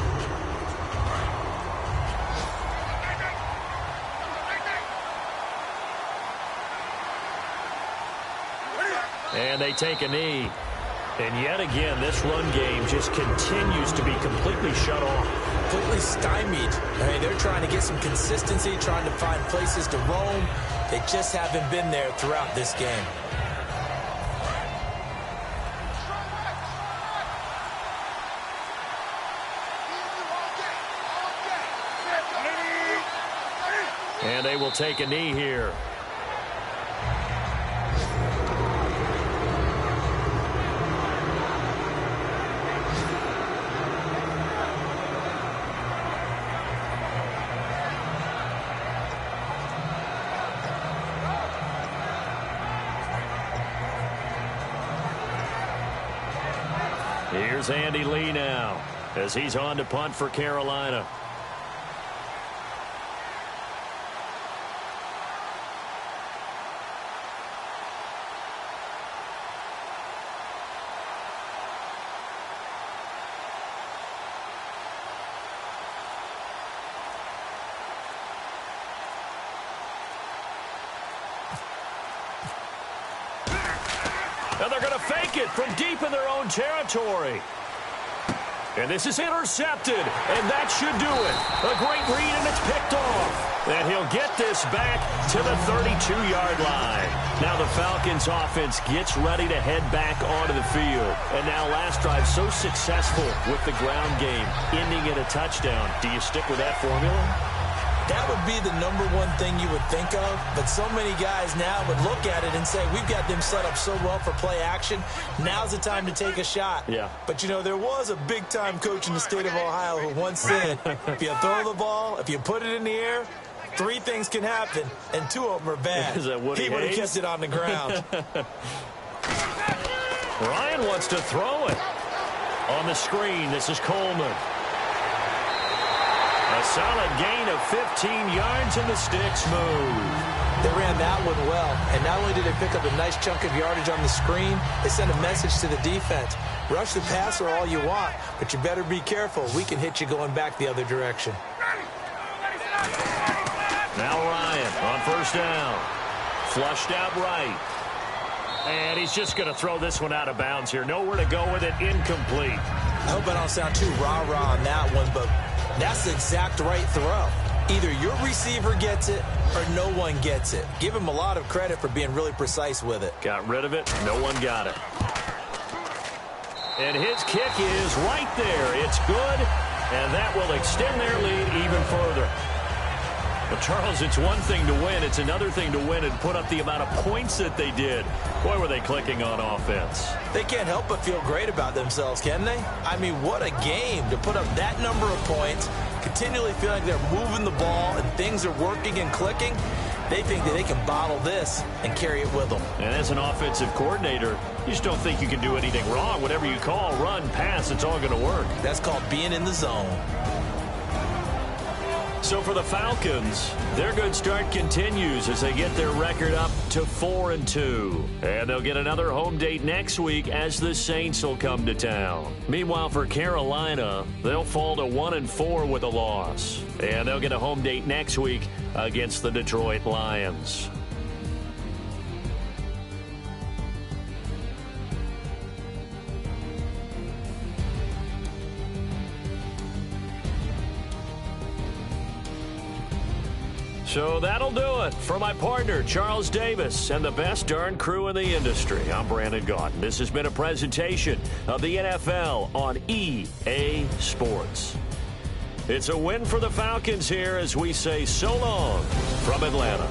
And they take a knee. And yet again, this run game just continues to be completely shut off. Completely stymied. I mean, they're trying to get some consistency, trying to find places to roam. They just haven't been there throughout this game. And they will take a knee here. Here's Andy Lee now as he's on to punt for Carolina. And they're going to fake it from deep in their own territory. And this is intercepted, and that should do it. A great read, and it's picked off. And he'll get this back to the 32-yard line. Now the Falcons offense gets ready to head back onto the field. And now last drive so successful with the ground game, ending in a touchdown. Do you stick with that formula? That would be the #1 thing you would think of, but so many guys now would look at it and say, we've got them set up so well for play action. Now's the time to take a shot. Yeah. But, you know, there was a big-time coach in the state of Ohio who once said, if you throw the ball, if you put it in the air, 3 things can happen, and 2 of them are bad. Is that Woody He would have Hayes? kept it on the ground. Ryan wants to throw it. On the screen, this is Coleman. A solid gain of 15 yards, and the sticks move. They ran that one well, and not only did they pick up a nice chunk of yardage on the screen, they sent a message to the defense. Rush the passer all you want, but you better be careful. We can hit you going back the other direction. Now Ryan on first down. Flushed out right. And he's just going to throw this one out of bounds here. Nowhere to go with it. Incomplete. I hope I don't sound too rah-rah on that one, but that's the exact right throw. Either your receiver gets it or no one gets it. Give him a lot of credit for being really precise with it. Got rid of it. No one got it. And his kick is right there. It's good, and that will extend their lead even further. But, Charles, it's one thing to win. It's another thing to win and put up the amount of points that they did. Boy, were they clicking on offense. They can't help but feel great about themselves, can they? I mean, what a game to put up that number of points, continually feel like they're moving the ball and things are working and clicking. They think that they can bottle this and carry it with them. And as an offensive coordinator, you just don't think you can do anything wrong. Whatever you call, run, pass, it's all going to work. That's called being in the zone. So for the Falcons, their good start continues as they get their record up to 4-2. And they'll get another home date next week as the Saints will come to town. Meanwhile, for Carolina, they'll fall to 1-4 with a loss. And they'll get a home date next week against the Detroit Lions. So that'll do it for my partner, Charles Davis, and the best darn crew in the industry. I'm Brandon Gaudin. This has been a presentation of the NFL on EA Sports. It's a win for the Falcons here as we say so long from Atlanta.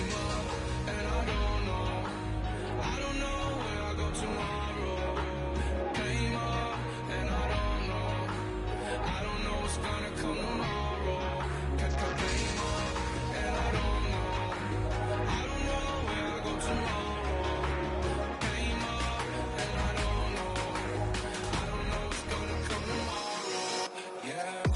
came up, and I don't know where I go tomorrow. Came up, and I don't know what's gonna come tomorrow. Came up, and I don't know where I go tomorrow. Came up, and I don't know what's gonna come tomorrow. Yeah.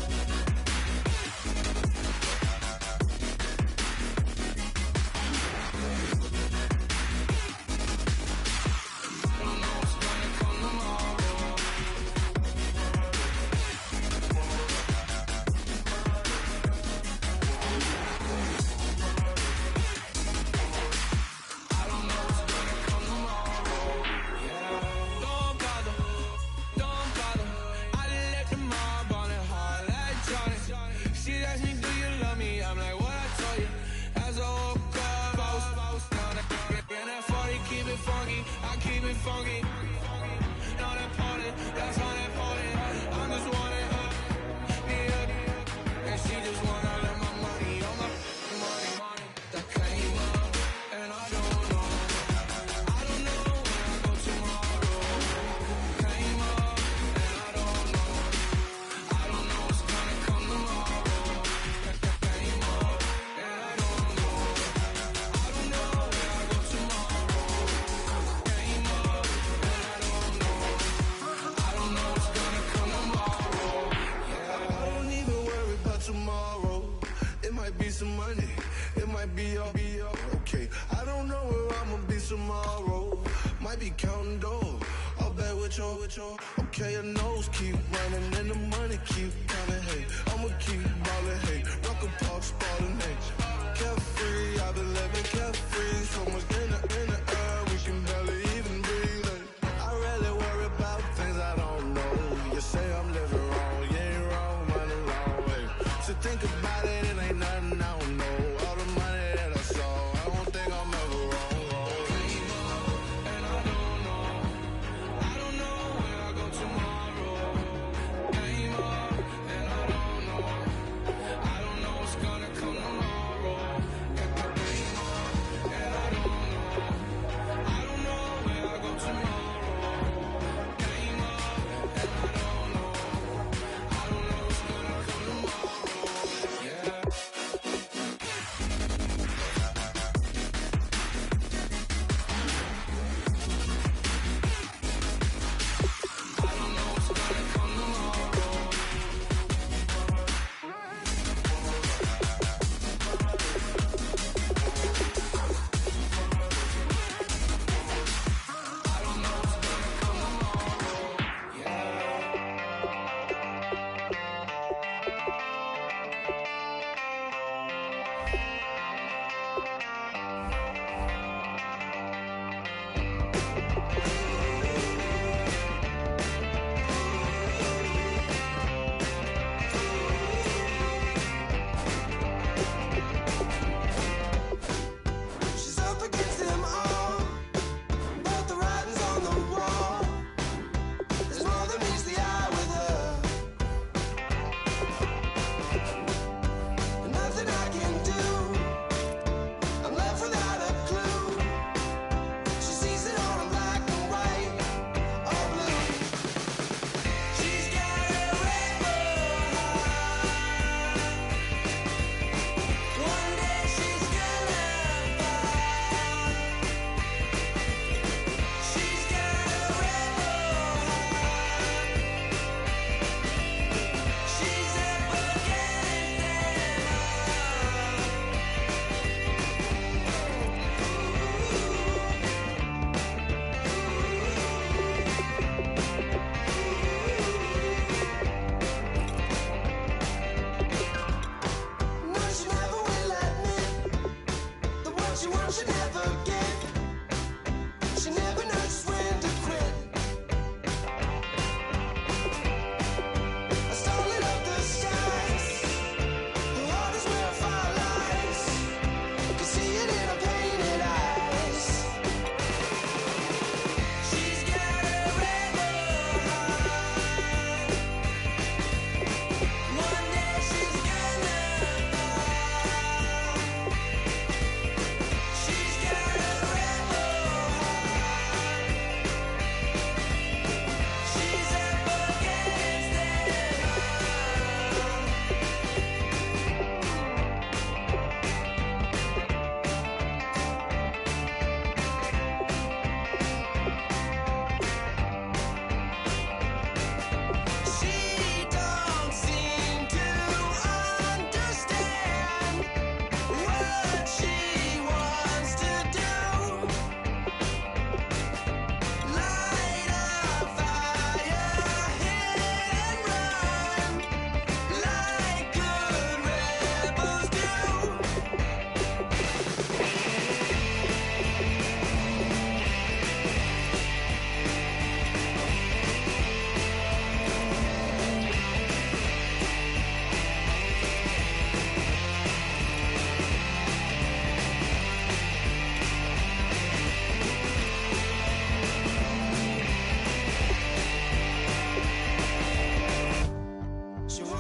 Funky, not important, that's unimportant. I'm just wanting her, me up, and she just wanna let my money, all my money, that came up, and I don't know where I go tomorrow. Came up, and I don't know what's gonna come tomorrow. Came up, and I don't know where I go tomorrow. Came up. Tomorrow, it might be some money, it might be all okay. I don't know where I'ma be tomorrow. Might be counting dough, I'll bet with your. Okay, your nose keep running and the money keep coming. Hey, I'ma keep ballin'. Hey, rock a park, spallin'. Hey, carefree, I've been living carefree. So much in the air, we can barely even breathe. Hey, I really worry about things I don't know. You say I'm living wrong, you ain't wrong, man, along way. So think about it, it ain't nothing I don't know. All the money that I saw, I don't think I'm ever wrong. Came up, and I don't know where I go tomorrow.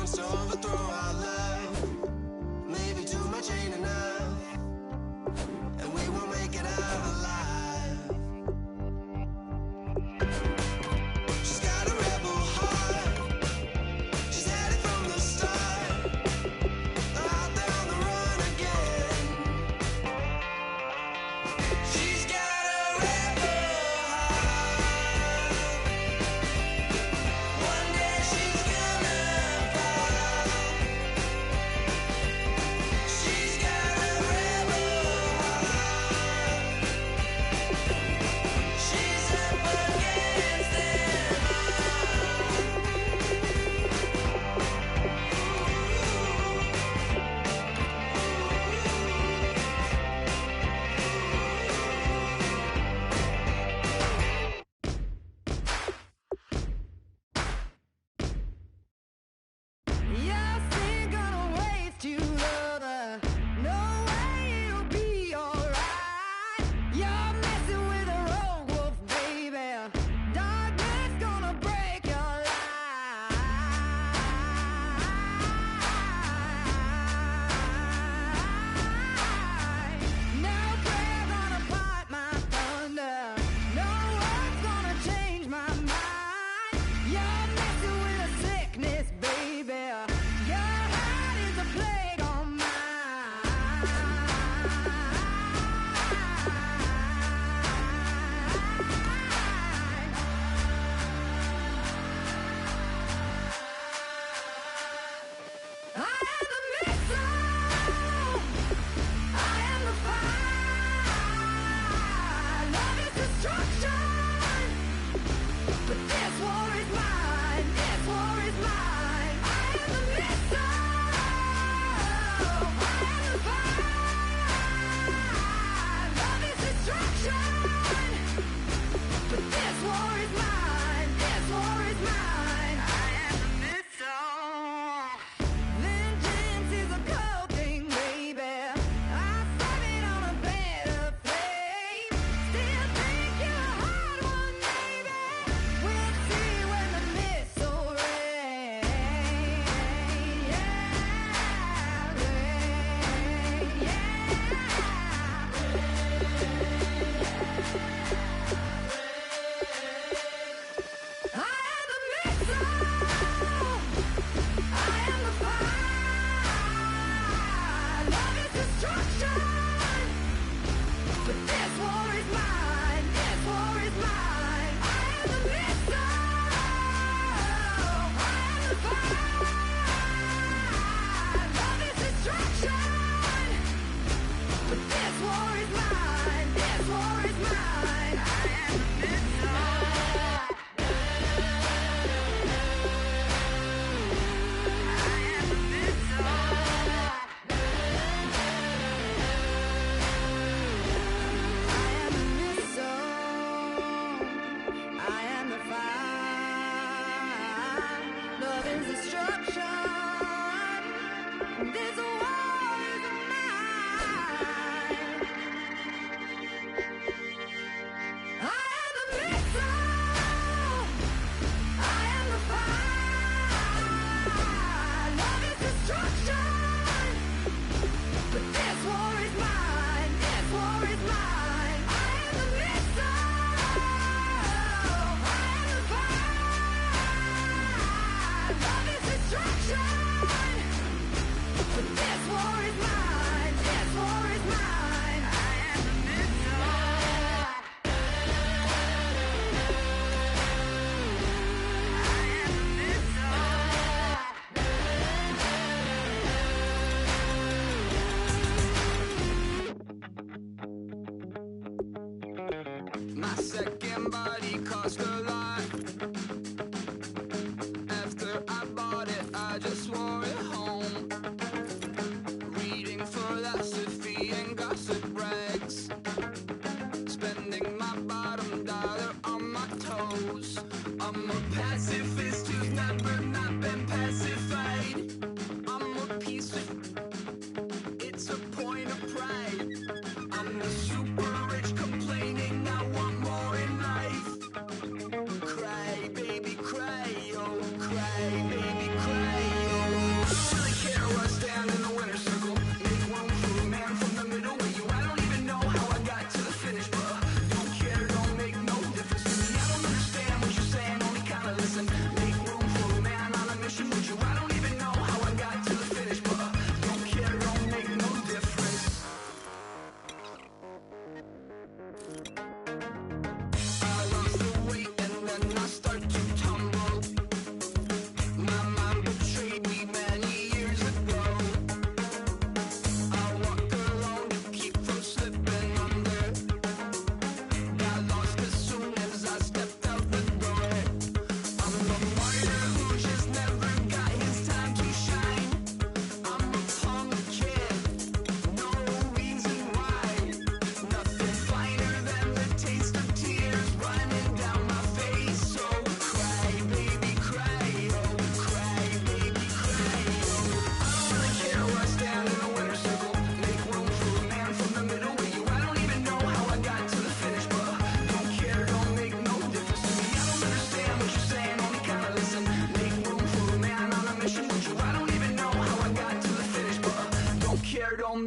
wants to overthrow our love. Maybe too much ain't enough, and we won't make it out alive. She's got a rebel heart. She's had it from the start. Out there on the run again. She's got a rebel heart. One day she's gonna fall.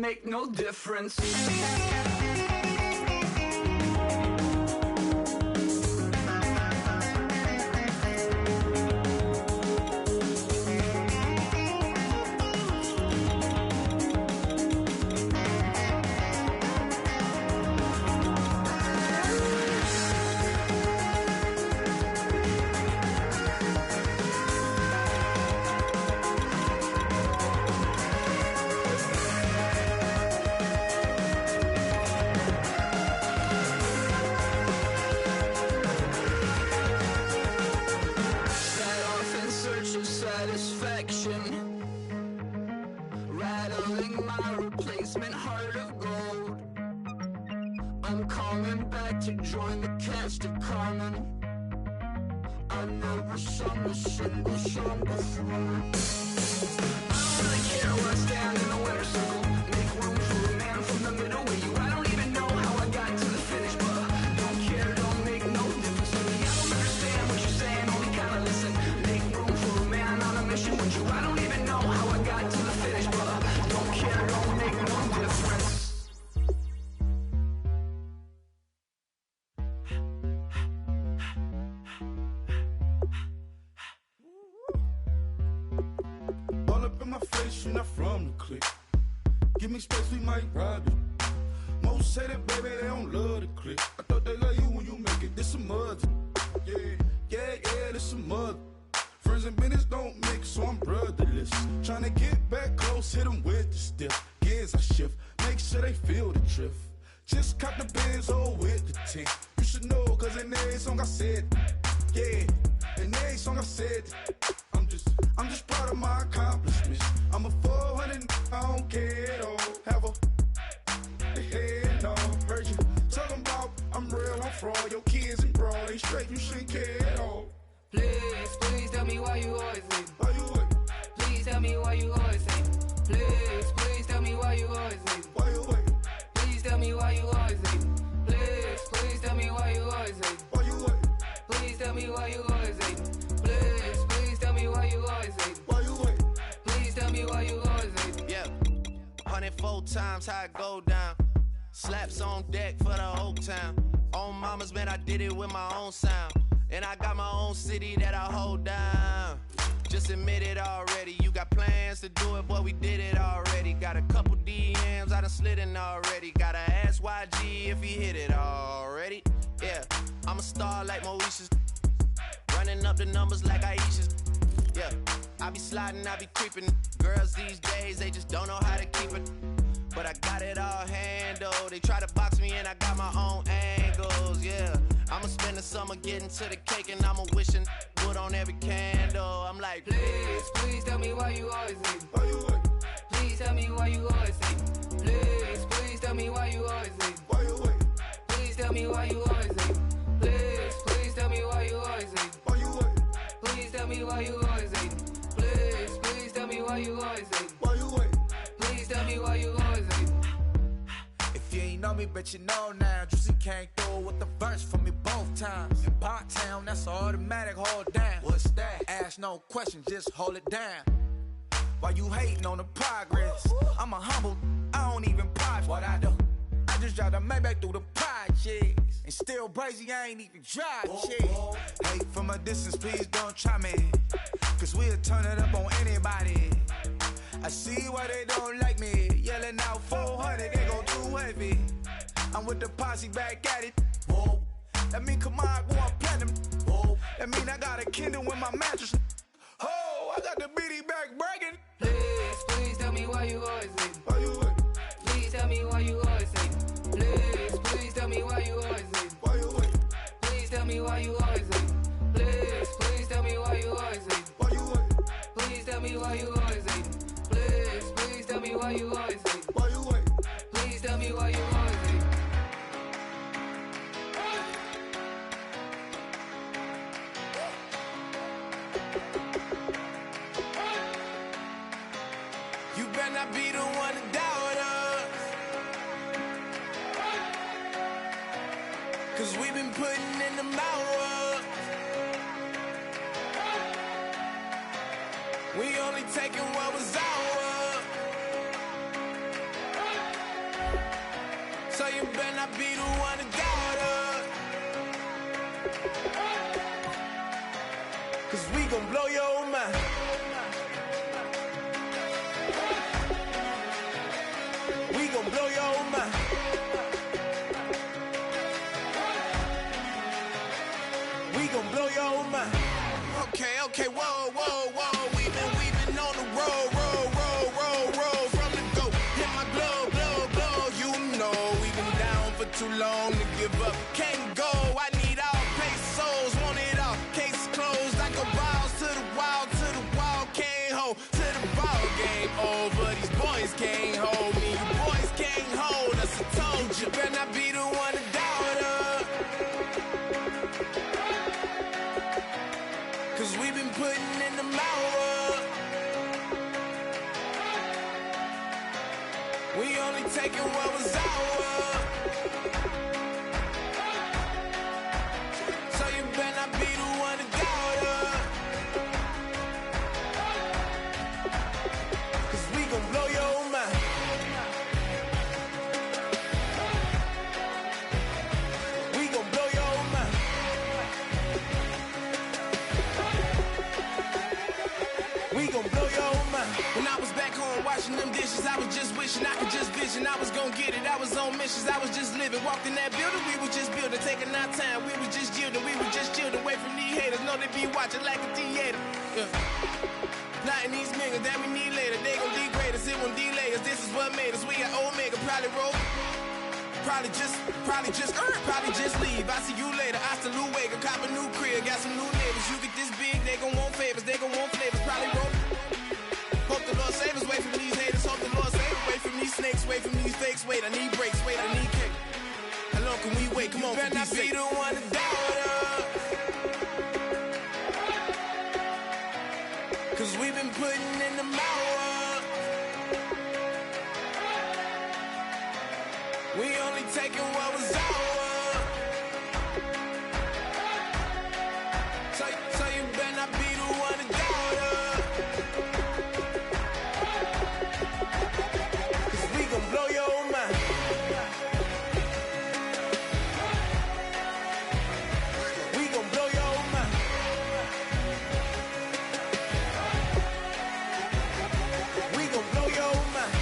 make no difference. Rattling my replacement heart of gold. I'm coming back to join the cast of Carmen. I never sung a single song before. I don't really care where I stand in the winner's circle. Make room for a man from the middle with you. I don't even know how I got to the finish, but don't care, don't make no difference to me. I don't understand what you're saying, only kinda listen. Make room for a man on a mission with you. I don't even know how I got to the finish, but don't care, don't make no difference. All up in my face, you're not from the clique. Give me space, we might rob it. Most say that, baby, they don't love the clique. I thought they love you when you make it. This some mud. Yeah, this some mud. Friends and business don't mix, so I'm brotherless. Tryna get back close, hit them with the stiff. Gears I shift, make sure they feel the drift. Just cop the Benz, with the tint. You should know, cause in every song I said, yeah, in every song I said, I'm just proud of my accomplishments. I'm a 400, I don't care at all. Have a head on. Heard you talking about I'm real, I'm fraud. Your kids and broad, they straight, you shouldn't care at all. Please tell me why you always leave. Why you wait? Please tell me why you always leave. Please tell me why you always leave. Why you wait? Please tell me why you always leave. Please tell me why you always leave. Why you wait? Please tell me why you always leave. Please tell me why you always leave. Why you wait? Please tell me why you always leave. Yeah, 104 times how it go down. Slaps on deck for the whole town. On mamas, man, I did it with my own sound. And I got my own city that I hold down. Just admit it already. You got plans to do it, boy, we did it already. Got a couple DMs, I done slid in already. Gotta ask YG if he hit it already. Yeah, I'm a star like Moesha's. Running up the numbers like Aisha's. Yeah, I be sliding, I be creeping. Girls these days, they just don't know how to keep it. But I got it all handled. They try to box me in, I got my own angles, yeah. I'ma spend the summer getting to the cake and I'ma wishing wood on every candle. I'm like, Please tell me why you always leave. Why you wait? Please tell me why you always leave. Please tell me why you always leave. Why you wait? Please tell me why you always leave. Please tell me why you always leave. Why you wait? Please tell me why you always leave. Please tell me why you always leave. Why you wait? Please tell me why you always leave. If you ain't know me, bet you know now. Juicy came through with the verse for me both times. In Pot Town, that's automatic, hold down. What's that? Ask no questions, just hold it down. Why you hating on the progress? I'm a humble, I don't even pop what I do. I just drive the Maybach through the projects. And still crazy, I ain't even drive shit. Hate from a distance, please don't try me. Cause we'll turn it up on anybody. I see why they don't like me. Yelling out 400, they go too heavy. I'm with the posse back at it. Whoa. That mean come on, go on platinum. Whoa. That mean I got a Kindle in my mattress. Oh, I got the BD back breaking. Please tell me why you always leave. Why you wait? Please tell me why you always leave. Please tell me why you always leave. Why you wait? Please tell me why you always leave. Please tell me why you always leave. Why you wait? Please tell me why you always leave. Please tell me why you always leave. Why you wait? Please tell me why you always leave. you better not be the one to doubt us. Cause we've been putting in the hours. We only taking what was ours. So you better not be the one to doubt us. 'Cause we gon' blow your mind. We gon' blow your mind. We gon' blow your mind. Okay, whoa. We've been on the road. From the go, hit my glow. You know we've been down for too long to give up. Can't go. I need all pesos, want it all. Case closed. I go balls to the wall. Can't hold to the ball game over. These boys can't hold me. You boys can't hold us. I told you, better not be the one to doubt us. 'Cause we've been putting in the hour. We only taking what was ours. So you better not be the one to doubt us. 'Cause we gon' blow your mind. We gon' blow your mind. We gon' blow your mind. When I was back home washing them dishes, I was just wishing I could just vision. I was gon' get it. I was on missions. I was just living. Walked in that building, we was just building. Taking our time, we was just yielding. We was just chilled away from these haters. Know they be watching like a theater. Yeah. Plotting these niggas that we need later. They gon' degrade us, it won't delay us. This is what made us. We got Omega, probably roll. Probably just leave. I see you later. I salute Wega, cop a new crib, got some new neighbors. You get this big, they gon' want favors, they gon' want flavors. Probably roll. Hope the Lord save us, wait from these haters. Hope the Lord save us, wait from these snakes, wait from these fakes. Wait, I need breaks, wait, I need cake. How long can we wait? Come on, you better not be the one to doubt us. 'Cause we've been putting in the hour. We only taking what was ours. So you better not be the one to doubt us. 'Cause we gon' blow your mind. We gon' blow your mind. We gon' blow your mind.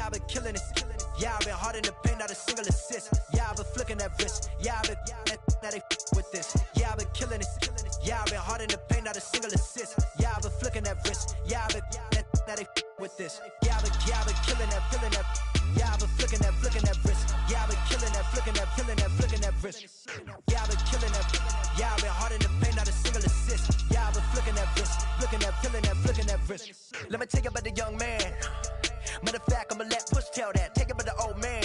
Yeah, I've been killing this. Yeah, I've been hard in the paint, not a single assist. Yeah, I've been flicking that wrist. Yeah, I've been now they with this. Yeah, I've been killing this. Yeah, I've been hard in the paint, not a single assist. wrist. Let me tell you about the young man. Matter of fact, I'ma let Push tell that. Take it about the old man.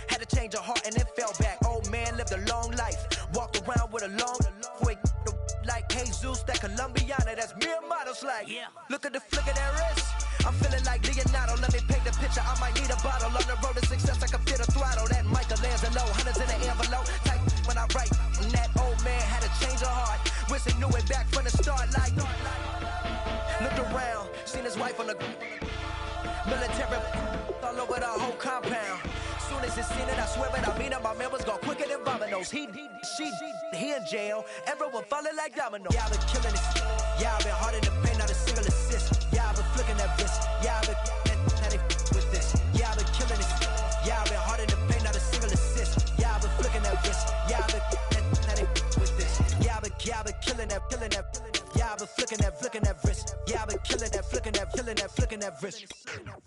Had to change her heart and then fell back. Old man lived a long life. Walked around with a long quick like Jesus, that Colombiana. That's mere models like. Yeah. Look at the flick of that wrist. I'm feeling like Leonardo. Let me paint the picture. I might need a bottle. On the road to success, I can feel the throttle. That Michelangelo, hundreds in the envelope. Type when I write. And that old man had to change her heart. Wish he knew it back from the start. Like, looked around, seen his wife on the military all over the whole compound. Soon as he seen it, I swear it, I mean it. My man was gone quicker than dominoes. He in jail. Everyone falling like dominoes. Yeah, I've been killing this. Yeah, I've been hard in the paint, not a single assist. Yeah, I've been flicking that wrist. Yeah, I've been now they with this. Yeah, I've been killing this. Yeah, I've been hard in the paint, not a single assist. Yeah, I've been flicking that wrist. Yeah, I've been now they with this. Yeah, I've been killing that. Yeah, I've been flicking that wrist. Yeah, I've been killing that, flicking that wrist.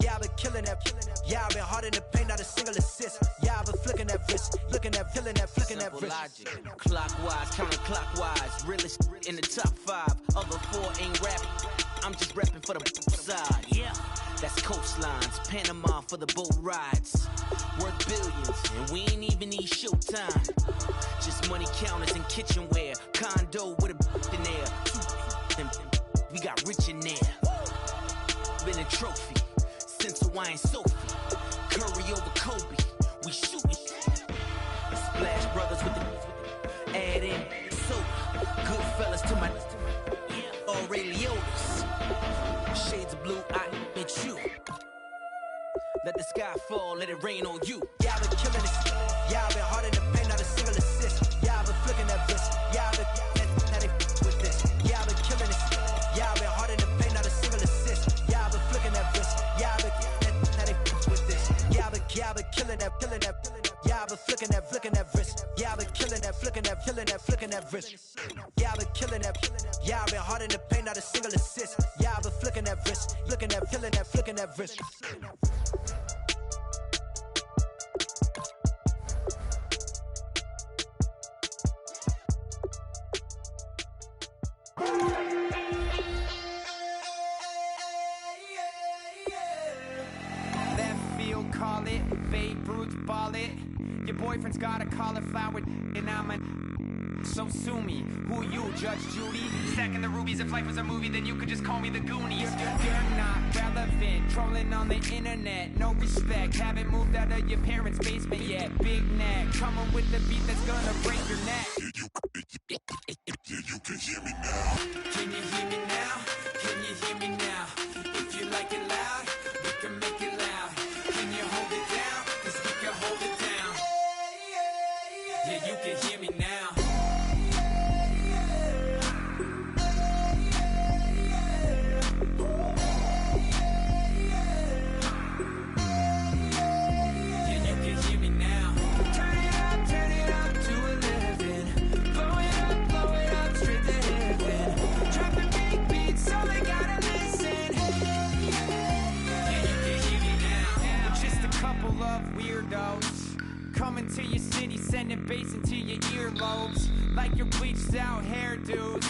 Yeah, I've been killing that. Yeah, I've been hard in the paint, not a single assist. Yeah, I've been flicking that wrist, flicking that wrist. Logic, clockwise, counterclockwise, realest in the top 5. Other 4 ain't rapping. I'm just rapping for the side. Yeah, that's coastlines, Panama for the boat rides. Worth billions, and we ain't even need showtime. Just money counters and kitchenware. Condo with a in there. We got rich in there. Been a trophy since Hawaiian Sophie. Curry over Kobe. We shooting. Splash Brothers with the add in soda. Good fellas to my Ray Liotta's. Shades of blue, I met you. Let the sky fall, let it rain on you. Yeah, I've been killing this. Yeah, I've been hard in the paint, not a single assist. Yeah, I've been flicking that wrist. Yeah, I've been now they with this. Yeah, I've been killing this. Yeah, I've been hard in the paint, not a single assist. Yeah, I've been flicking that wrist. Yeah, I've been now they with this. Yeah, I've been killing that. Yeah, I've been flicking that wrist. Yeah, I've been killing that, flicking that wrist. Yeah, I've been killing that. Yeah, I've been hard in the paint, not a single assist. Yeah, I've been flicking that wrist, flicking that wrist. Left field, call it. Babe Ruth, ball it. Your boyfriend's got a cauliflower, and I'm a... So sue me. Who you, Judge Judy? Stacking the rubies. If life was a movie, then you could just call me the Goonies. You're not relevant. Trolling on the internet. No respect. Haven't moved out of your parents' basement yet. Big neck. Coming with the beat that's gonna break your neck. You can hear me now. Can you hear me now? Can you hear me now? If you like it loud, we can make it loud. Can you hold it down? 'Cause we can hold it down. Yeah, you can hear me now. Yeah, you can hear me now. Turn it up to 11. Blow it up straight to heaven. Drop the big beats, so they gotta listen. Yeah, you can hear me now. Just a couple of weirdos coming to your city, sending bass into your earlobes like your bleached out hairdos.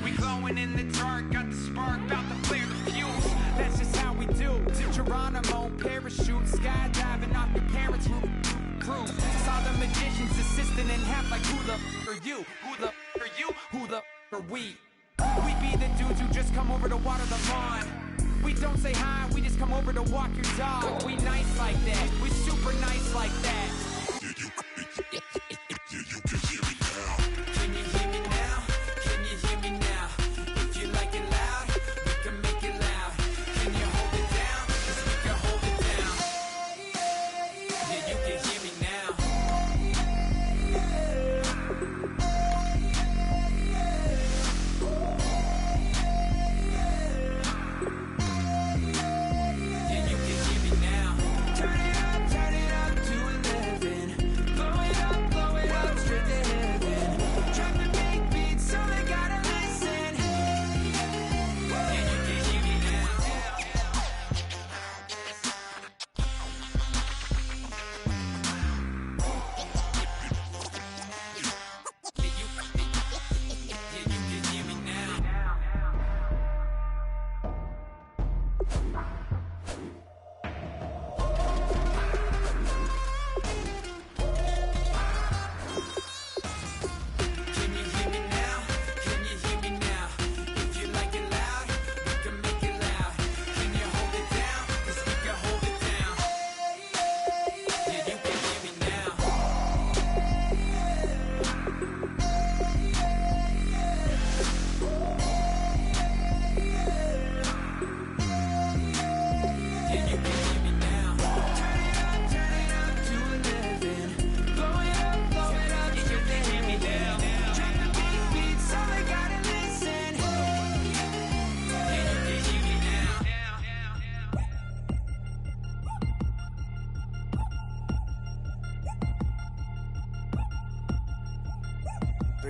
We glowing in the dark, got the spark, about to flare the fuse. That's just how we do. To Geronimo, parachute, skydiving off your parents' roof. Crew. Saw the magician's assistant in half like who the are you? Who the are you? Who the are we? We be the dudes who just come over to water the lawn. We don't say hi, we just come over to walk your dog. We nice like that, we super nice like that. You can hear me now. Can you hear me now? Can you hear me now? If you like it loud, we can make it loud. Can you hold it down? 'Cause we can hold it down. Yeah, you can hear me now. Yeah, you can hear me now. Turn it up to 11.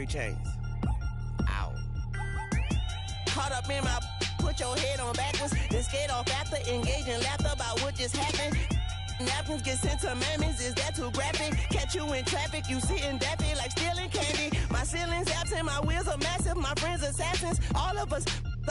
3 chains. Ow. Caught up in my, put your head on backwards, then skate off after, engage in laughter about what just happened. Napkins get sent to mammies, is that too graphic? Catch you in traffic, you sitting daffy like stealing candy. My ceiling's absent, my wheels are massive, my friends assassins. All of us,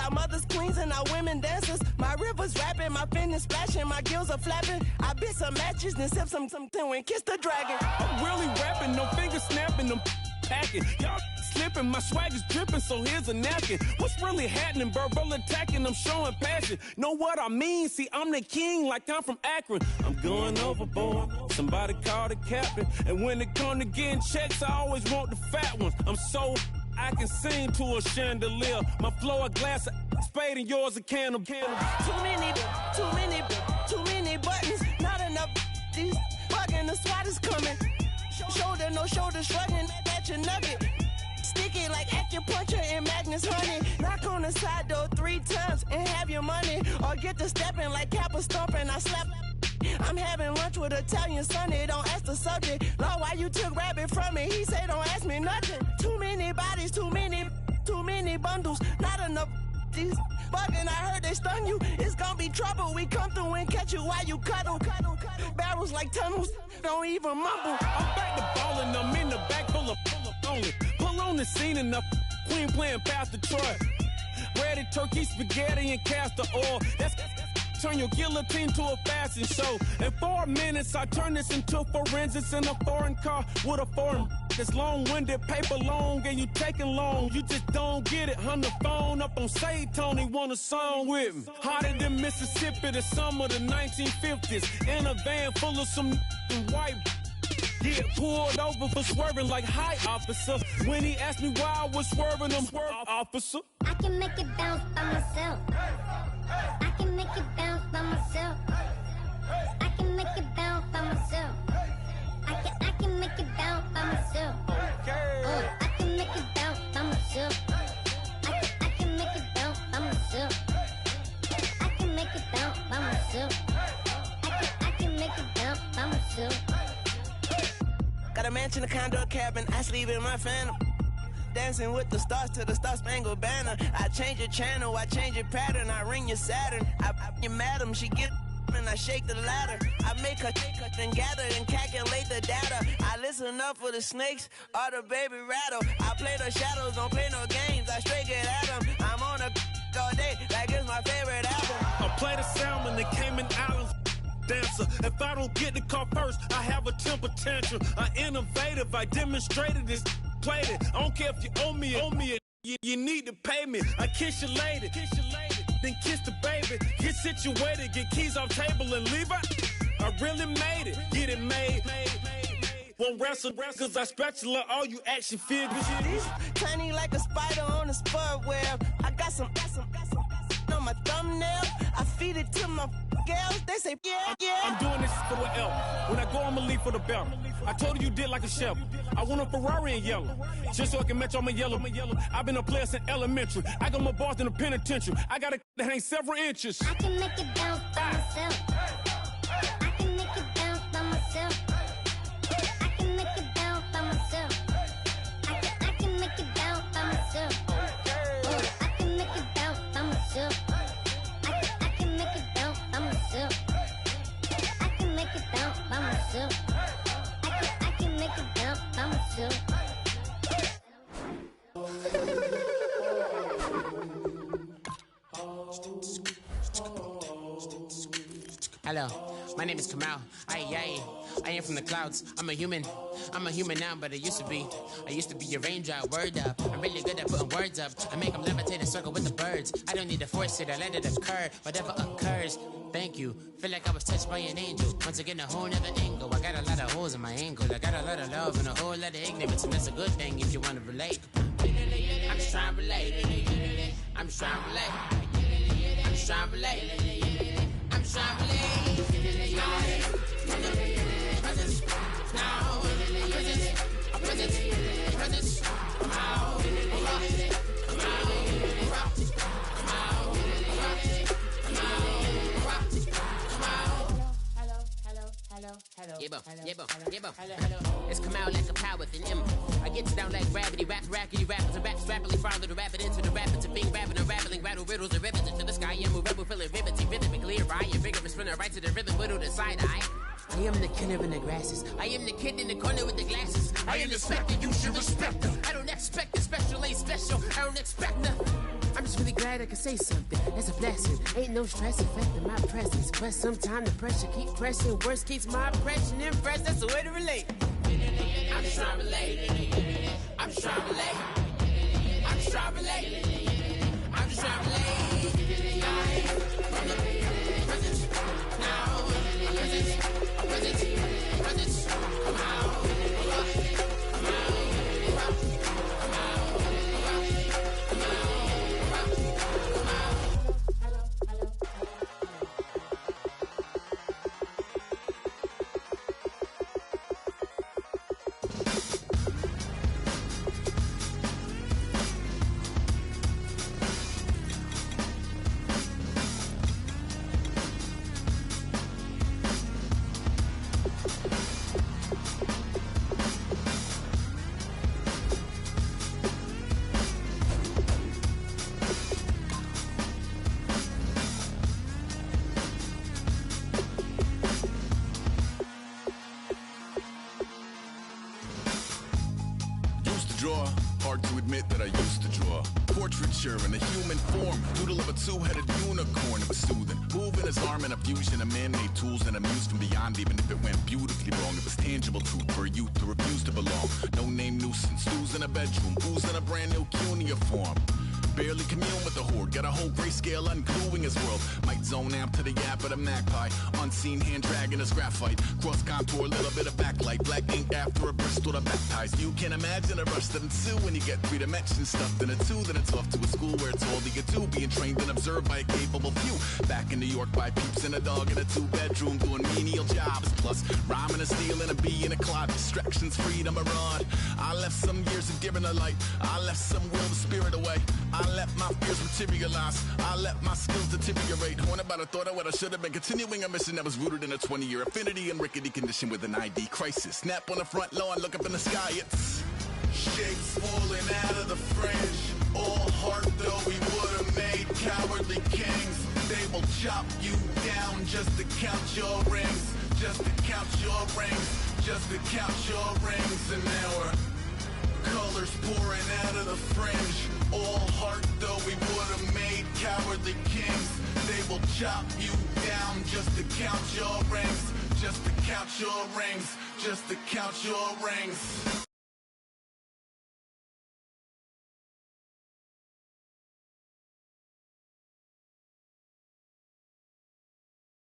our mothers queens and our women dancers. My rivers rapping, my fingers splashing, my gills are flapping. I bit some matches, then sip some and kiss the dragon. I'm really rapping, no fingers snapping, I'm packing. Y'all slipping, my swag is dripping, so here's a napkin. What's really happening? Verbal attacking, I'm showing passion. Know what I mean? See, I'm the king like I'm from Akron. I'm going overboard, somebody call the captain. And when it come to getting checks, I always want the fat ones. I'm so I can sing to a chandelier. My flow a glass of spade and yours a can of candle. Too many buttons, not enough. These fucking the SWAT is coming. Shoulder, no shoulder, shrugging at your nugget. Sticky like acupuncture and Magnus honey. Knock on the side door 3 times and have your money. Or get to stepping like Kappa stomping. I slap. I'm having lunch with Italian Sonny. Don't ask the subject. Lord, why you took rabbit from me? He say don't ask me nothing. Too many bodies, too many bundles. Not enough. These bugging, I heard they stun you. It's gonna be trouble. We come through and catch you while you cuddle. Barrels like tunnels. Don't even mumble. I'm back to ballin', I'm in the back full of only. Pull on the scene and the queen playing Pastor Troy. Ready turkey, spaghetti, and castor oil. That's turn your guillotine to a fashion show. In 4 minutes, I turn this into forensics in a foreign car with a foreign. It's long-winded, paper long, and you taking long. You just don't get it. Hung the phone up on Say Tony, want a song with me. Hotter than Mississippi, the summer of the 1950s. In a van full of some white. Get pulled over for swerving like hi, officer. When he asked me why I was swerving, I'm officer. I can make it bounce by myself. I can make it bounce by myself. I can make it bounce by myself. I can make it bounce by myself. I can make it bounce by myself. I can make it bounce by myself. I can make it bounce by myself. I can make it bounce by myself. Got a mansion, a condo, a cabin. I sleep in my phantom. Dancing with the stars to the Star-Spangled Banner. I change your channel, I change your pattern. I ring your Saturn. I your madam, she get and I shake the ladder. I make her and gather and calculate the data. I listen up for the snakes or the baby rattle. I play the shadows, don't play no games. I straight get at them. I'm on a all day like it's my favorite album. I play the Salmon, the Cayman Islands dancer. If I don't get the car first, I have a temper tantrum. I innovative, I demonstrated this. Played it. I don't care if you owe me it. You need to pay me. I kiss your lady, then kiss the baby. Get situated, get keys off table and leave her. I really made it, get it made. Won't wrestle, cause I spatula all you action figures. Tiny like a spider on a spud web. I got some on my thumbnail. I feed it to my girls. They say, yeah. I'm doing this for the L. When I go, I'ma leave for the belt. I told you did like a chef. I want a Ferrari in yellow, just so I can match all my yellow. I've been a player since elementary. I got my bars in the penitentiary. I got it that hang several inches. I can make it bounce by myself. I can make it bounce by myself. I can make it bounce by myself. I can make it bounce by myself. I can make it bounce by myself. I can make it bounce by myself. I can make it bounce by myself. I can make it bounce by myself. Hello, my name is Kamal. I am from the clouds. I'm a human now, but I used to be a raindrop. Word up, I'm really good at putting words up. I make them levitate and circle with the birds. I don't need to force it, I let it occur. Whatever occurs, thank you. Feel like I was touched by an angel. Once again, a whole nother angle. I got a lot of holes in my ankle. I got a lot of love and a whole lot of ignorance, and that's a good thing if you want to relate. I'm just trying to relate. I'm just trying to relate. I'm just trying to relate. I'm just trying to relate. It's come out like a power with an M. I get down like gravity, rap, rackety, rappers, and raps rapidly follow the rapid into the rapids of being rapping and rattling, rattle riddles and rivets into the sky. I'm a rebel, feeling riveting, rhythmically, right? Your vigorous spinner right to the rhythm, widow to side eye. I am the killer in the grasses. I am the kid in the corner with the glasses. I am the specter, you should respect her. I don't expect a special, ain't special. I don't expect nothing. I'm just really glad I can say something. That's a blessing. Ain't no stress affecting my presence. But sometimes the pressure keeps pressing. Worst keeps my impression impressed. That's the way to relate. I'm just trying to relate. I'm just trying to relate. I'm just trying to relate. I'm just trying to relate. From the present now. Present, come out. Hard to admit that I used to draw portraiture in a human form, doodle of a two-headed unicorn. It was soothing, moving his arm in a fusion of man-made tools and amused from beyond. Even if it went beautifully wrong, it was tangible truth for a youth who refused to belong. No name nuisance, who's in a bedroom, who's in a brand new cuneiform. Barely commune with the horde, got a whole grayscale ungluing his world. Might zone amp to the yap of the magpie, unseen hand dragging his graphite. Cross contour, little bit of backlight, black ink after a Bristol to baptize. You can imagine a rush that ensue when you get 3 dimensions stuffed in a 2. Then it's off to a school where it's all you get to, being trained and observed by a capable few. Back in New York by peeps and a dog in a 2-bedroom doing menial jobs. Plus rhyming and stealing a bee in a cloud, distractions, freedom, a rod. I left some years of giving a light, I left some will the spirit away. I let my fears materialize, I let my skills deteriorate. Haunted by the thought of what I should have been, continuing a mission that was rooted in a 20-year affinity and rickety condition with an ID crisis. Snap on the front lawn, look up in the sky, it's shapes falling out of the fringe. All heart though we would have made cowardly kings. They will chop you down just to count your rings, just to count your rings, just to count your rings. And now we're colors pouring out of the fringe. All heart though we would have made cowardly kings. They will chop you down just to count your rings, just to count your rings, just to count your rings.